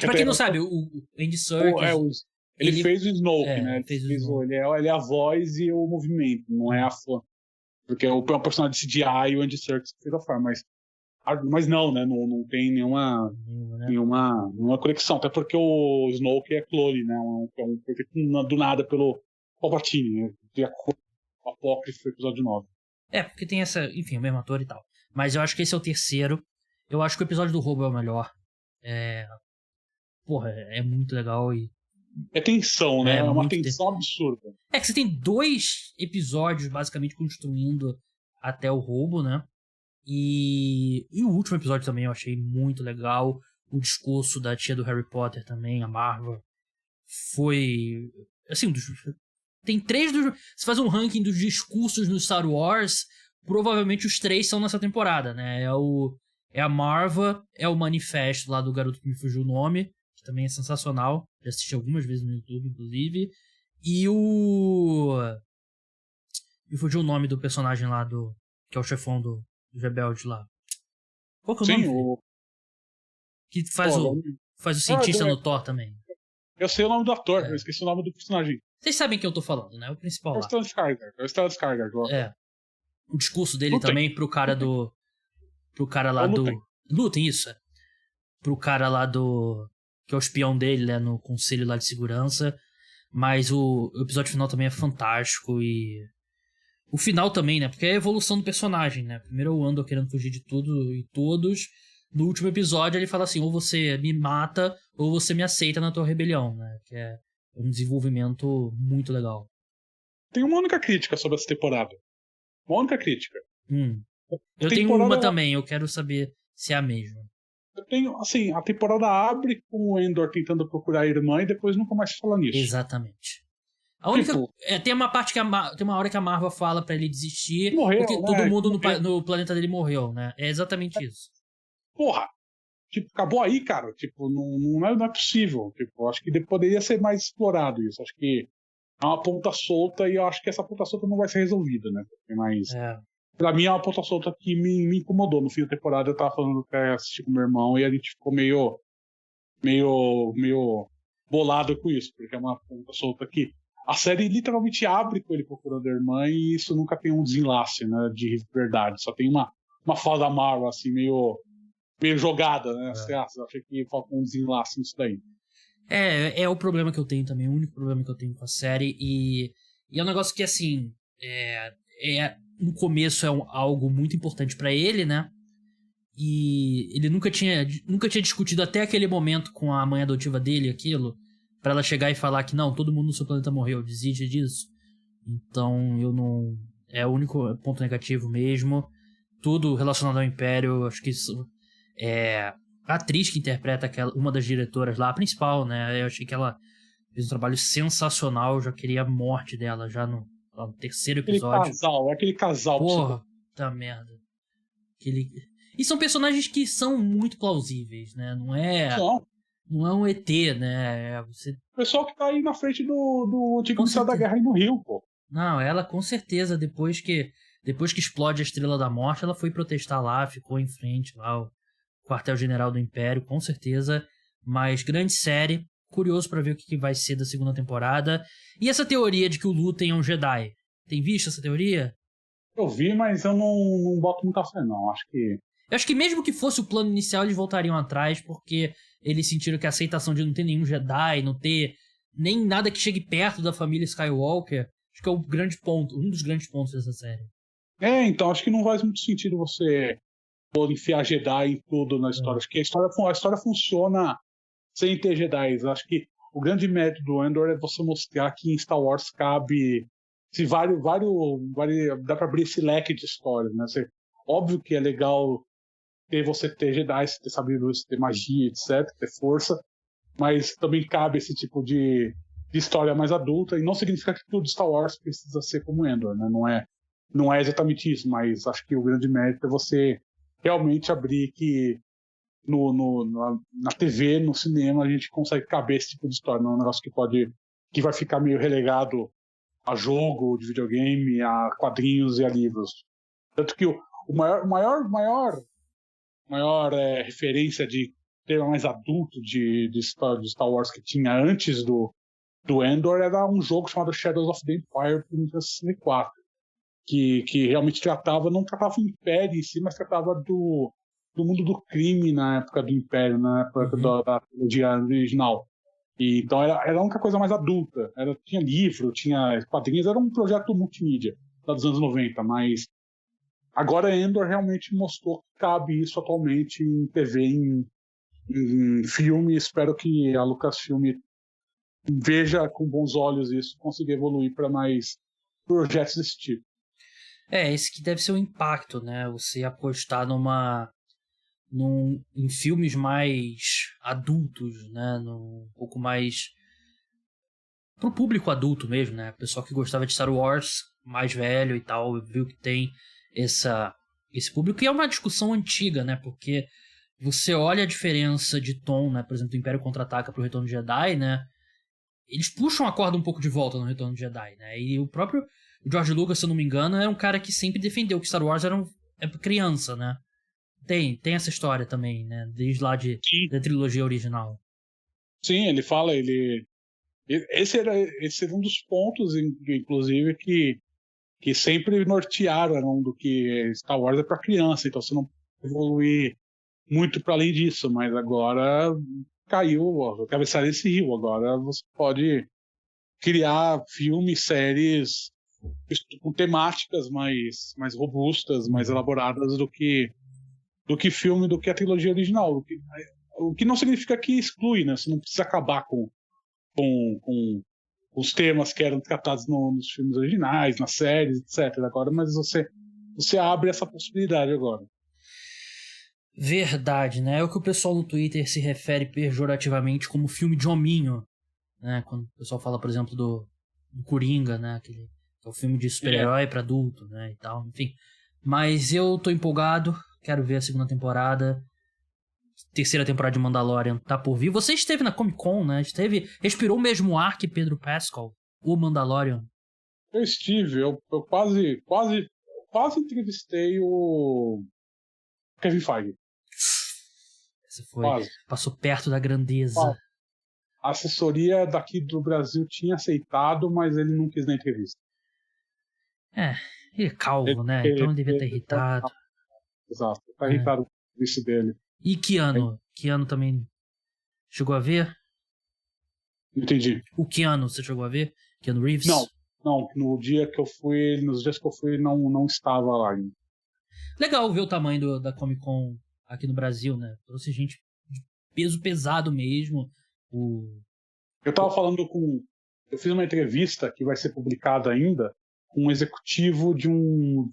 Pra quem não sabe, o Andy Serkis... Ele fez o Snoke, né? Ele é a voz e o movimento, não é a fã. Porque é um personagem de CGI e o Andy Serkis fez a forma, mas não, né? Não tem nenhuma conexão. Até porque o Snoke é clone, né? Foi feito do nada pelo Palpatine, né? De acordo com o Apócrifo, episódio 9. Porque tem enfim, o mesmo ator e tal. Mas eu acho que esse é o terceiro. Eu acho que o episódio do roubo é o melhor. Porra, é muito legal e... É tensão, né? É uma tensão absurda. Que você tem 2 episódios, basicamente, construindo até o roubo, né? E o último episódio também eu achei muito legal. O discurso da tia do Harry Potter também, a Marva, foi... Assim, tem 3 dos... Se faz um ranking dos discursos no Star Wars, provavelmente os 3 são nessa temporada, né? É a Marva, é o manifesto lá do garoto que me fugiu o nome, que também é sensacional. Já assisti algumas vezes no YouTube, inclusive. E me fugiu o nome do personagem lá que é o chefão dos rebeldes lá. Qual que é o nome? Que faz o cientista no Thor também. Eu sei o nome do ator, eu esqueci o nome do personagem. Vocês sabem quem eu tô falando, né? O principal lá. É o Stellan Skarsgård. O discurso dele também pro cara lá do... Lutem, isso. Pro cara lá do... que é o espião dele, né? No conselho lá de segurança. Mas o episódio final também é fantástico e... O final também, né? Porque é a evolução do personagem, né? Primeiro o Andor querendo fugir de tudo e todos. No último episódio ele fala assim, ou você me mata, ou você me aceita na tua rebelião, né? Que é um desenvolvimento muito legal. Tem uma única crítica sobre essa temporada. Uma única crítica. Eu tenho uma também, eu quero saber se é a mesma. Eu tenho, assim, a temporada abre com o Endor tentando procurar a irmã e depois nunca mais se fala nisso. Exatamente. A única, tem uma parte que tem uma hora que a Marva fala pra ele desistir, morreu, porque todo mundo no planeta dele morreu, né? É exatamente isso. Porra! Tipo, acabou aí, cara. Tipo, não é possível. Tipo, acho que poderia ser mais explorado isso. Acho que é uma ponta solta e eu acho que essa ponta solta não vai ser resolvida, né? Mas pra mim é uma ponta solta que me incomodou. No fim da temporada eu tava falando que eu assisti com meu irmão e a gente ficou meio bolado com isso, porque é uma ponta solta aqui. a série literalmente abre com ele procurando a irmã e isso nunca tem um desenlace, né, de verdade. Só tem uma fala da Marvel, assim, meio jogada, né? Você acha que falta um desenlace nisso daí. É o problema que eu tenho também, o único problema que eu tenho com a série. E é um negócio que, assim, no começo algo muito importante pra ele, né? E ele nunca tinha discutido até aquele momento com a mãe adotiva dele, aquilo, pra ela chegar e falar que não, todo mundo no seu planeta morreu, desiste disso. Então eu não... É o único ponto negativo mesmo. Tudo relacionado ao Império, acho que isso... A atriz que interpreta uma das diretoras lá, a principal, né? Eu achei que ela fez um trabalho sensacional, eu já queria a morte dela já no terceiro episódio. Aquele casal. Porra, tá merda. E são personagens que são muito plausíveis, né? Não é um ET, né? O pessoal que tá aí na frente do antigo Ministério da Guerra aí no Rio, pô. Não, ela com certeza, depois que explode a Estrela da Morte, ela foi protestar lá, ficou em frente lá, o quartel-general do Império, com certeza. Mas grande série, curioso pra ver o que vai ser da segunda temporada. E essa teoria de que o Luthen é um Jedi, tem visto essa teoria? Eu vi, mas eu não boto muita fé, não. Eu acho que mesmo que fosse o plano inicial, eles voltariam atrás, porque eles sentiram que a aceitação de não ter nenhum Jedi, não ter nem nada que chegue perto da família Skywalker, acho que é o grande ponto, um dos grandes pontos dessa série. Então, acho que não faz muito sentido você enfiar Jedi em tudo na história. Acho que a história funciona sem ter Jedi. Acho que o grande mérito do Andor é você mostrar que em Star Wars cabe dá pra abrir esse leque de histórias, né? Óbvio que é legal você ter Jedi, ter saber luz, ter magia, etc, ter força, mas também cabe esse tipo de história mais adulta, e não significa que tudo Star Wars precisa ser como Andor, né? Não é exatamente isso, mas acho que o grande mérito é você realmente abrir que na TV, no cinema, a gente consegue caber esse tipo de história, não é um negócio que vai ficar meio relegado a jogo de videogame, a quadrinhos e a livros. Tanto que o maior referência de tema mais adulto de Star Wars que tinha antes do Andor era um jogo chamado Shadows of the Empire do Nintendo 64, que realmente não tratava o Império em si, mas tratava do mundo do crime na época do Império, na época da trilogia original. E, então era a única coisa mais adulta. Tinha livro, tinha quadrinhos, era um projeto multimídia dos anos 90, mas agora Andor realmente mostrou que cabe isso atualmente em TV, em filme. Espero que a Lucasfilm veja com bons olhos isso e consiga evoluir para mais projetos desse tipo. Esse que deve ser o impacto, né? Você apostar em filmes mais adultos, né? Um pouco mais pro público adulto mesmo, né? O pessoal que gostava de Star Wars, mais velho e tal, viu que tem esse público. E é uma discussão antiga, né? Porque você olha a diferença de tom, né? Por exemplo, do Império Contra-Ataca pro Retorno de Jedi, né? Eles puxam a corda um pouco de volta no Retorno de Jedi, né? E o próprio George Lucas, se eu não me engano, é um cara que sempre defendeu que Star Wars é pra criança, né? Tem essa história também, né? Desde lá da trilogia original. Sim, ele fala, esse era um dos pontos, inclusive, que sempre nortearam do que Star Wars é para criança, então você não pode evoluir muito para além disso, mas agora caiu, a cabeçada desse rio, agora você pode criar filmes, séries com temáticas mais robustas, mais elaboradas do que filme, do que a trilogia original, o que não significa que exclui, né? Você não precisa acabar com os temas que eram tratados nos filmes originais, nas séries, etc. Agora, mas você abre essa possibilidade agora. Verdade, né? É o que o pessoal no Twitter se refere pejorativamente como filme de hominho, né? Quando o pessoal fala, por exemplo, do Coringa, né? Que é o filme de super-herói pra adulto, né? E tal, enfim. Mas eu tô empolgado, quero ver a segunda temporada. Terceira temporada de Mandalorian tá por vir. Você esteve na Comic Con, né? Respirou o mesmo ar que Pedro Pascal, o Mandalorian. Eu estive, eu quase entrevistei o Kevin Feige. Você foi, passou perto da grandeza. a assessoria daqui do Brasil tinha aceitado, mas ele não quis na entrevista. Ele é calvo, né? Então ele devia estar irritado. Exato, tá irritado com isso dele. E Keanu? Keanu também chegou a ver? Entendi. O Keanu, você chegou a ver? Keanu Reeves? Não, nos dias que eu fui, não estava lá ainda. Legal ver o tamanho da Comic Con aqui no Brasil, né? Trouxe gente de peso pesado mesmo. Eu tava falando eu fiz uma entrevista que vai ser publicada ainda com um executivo de uma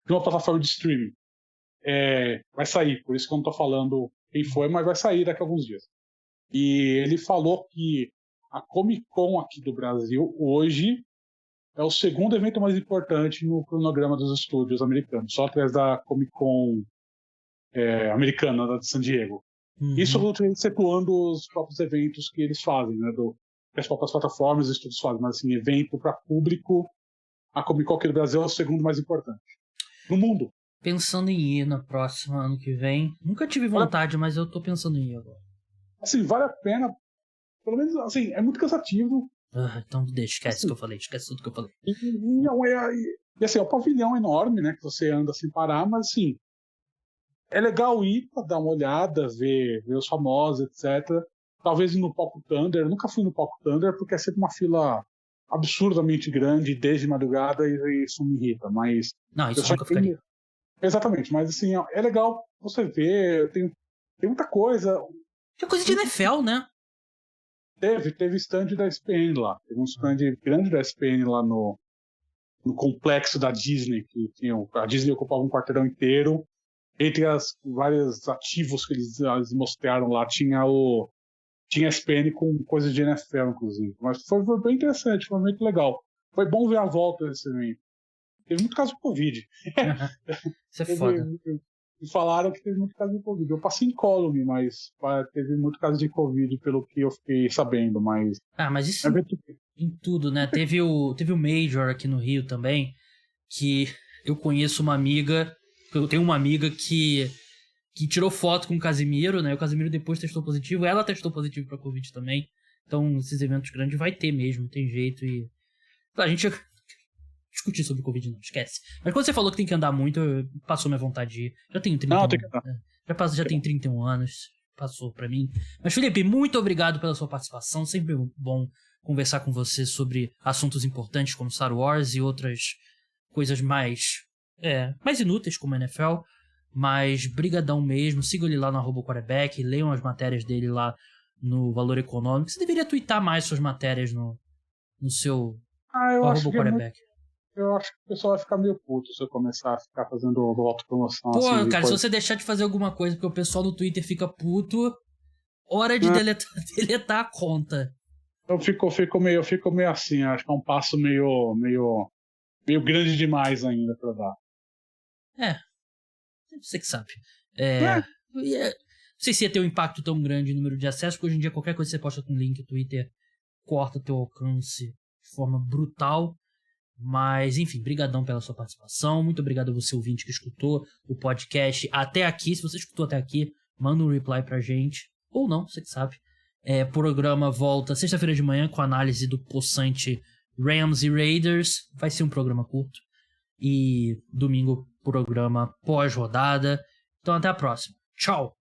plataforma de streaming. Vai sair, por isso que eu não tô falando quem foi, mas vai sair daqui a alguns dias. E ele falou que a Comic Con aqui do Brasil hoje é o segundo evento mais importante no cronograma dos estúdios americanos, só atrás da Comic Con americana, da de San Diego. Isso excetuando os próprios eventos que eles fazem, né, que as próprias plataformas e estúdios fazem, mas assim, evento para público, a Comic Con aqui do Brasil é o segundo mais importante no mundo. Pensando em ir na próxima, ano que vem. Nunca tive vontade, mas eu tô pensando em ir agora. Assim, vale a pena. Pelo menos, assim, é muito cansativo. Então esquece o que eu falei. Esquece tudo que eu falei. E assim, é um pavilhão enorme, né? Que você anda sem parar, mas assim, é legal ir pra dar uma olhada, ver os famosos, etc. Talvez ir no Palco Thunder. Eu nunca fui no Palco Thunder, porque é sempre uma fila absurdamente grande, desde madrugada, e isso me irrita. Mas não, isso eu nunca ficaria. Exatamente, mas assim, é legal você ver, tem muita coisa. Tinha coisa de NFL, né? Teve stand da ESPN lá, teve um stand grande da ESPN lá no complexo da Disney, que a Disney ocupava um quarteirão inteiro. Entre as vários ativos que eles mostraram lá, tinha a ESPN com coisas de NFL, inclusive. Mas foi bem interessante, foi muito legal. Foi bom ver a volta desse evento. Teve muito caso de Covid. Isso é foda. E falaram que teve muito caso de Covid. Eu passei em incólume, mas teve muito caso de Covid, pelo que eu fiquei sabendo. Mas isso em tudo, né? Teve o Major aqui no Rio também, que eu conheço uma amiga, eu tenho uma amiga que tirou foto com o Casimiro, né? O Casimiro depois testou positivo, ela testou positivo pra Covid também. Então, esses eventos grandes vai ter mesmo, tem jeito. E a gente discutir sobre o Covid, não, esquece. Mas quando você falou que tem que andar muito, passou minha vontade de ir. Já tenho 31 anos. Já tenho 31 anos. Passou pra mim. Mas, Felipe, muito obrigado pela sua participação. Sempre bom conversar com você sobre assuntos importantes como Star Wars e outras coisas mais inúteis como a NFL. Mas brigadão mesmo. Sigam ele lá no @quarterback. Leiam as matérias dele lá no Valor Econômico. Você deveria twittar mais suas matérias no seu @quarterback. Eu acho que o pessoal vai ficar meio puto se eu começar a ficar fazendo autopromoção. Pô, assim, cara, se você deixar de fazer alguma coisa porque o pessoal no Twitter fica puto, hora de deletar a conta. Eu fico meio assim, acho que é um passo meio grande demais ainda pra dar. Você que sabe. Não sei se ia ter um impacto tão grande no número de acessos, porque hoje em dia qualquer coisa que você posta com link, o Twitter corta teu alcance de forma brutal. Mas, enfim, brigadão pela sua participação. Muito obrigado a você, ouvinte, que escutou o podcast até aqui. Se você escutou até aqui, manda um reply pra gente. Ou não, você que sabe. Programa volta sexta-feira de manhã com a análise do possante Rams e Raiders. Vai ser um programa curto. E domingo, programa pós-rodada. Então, até a próxima. Tchau!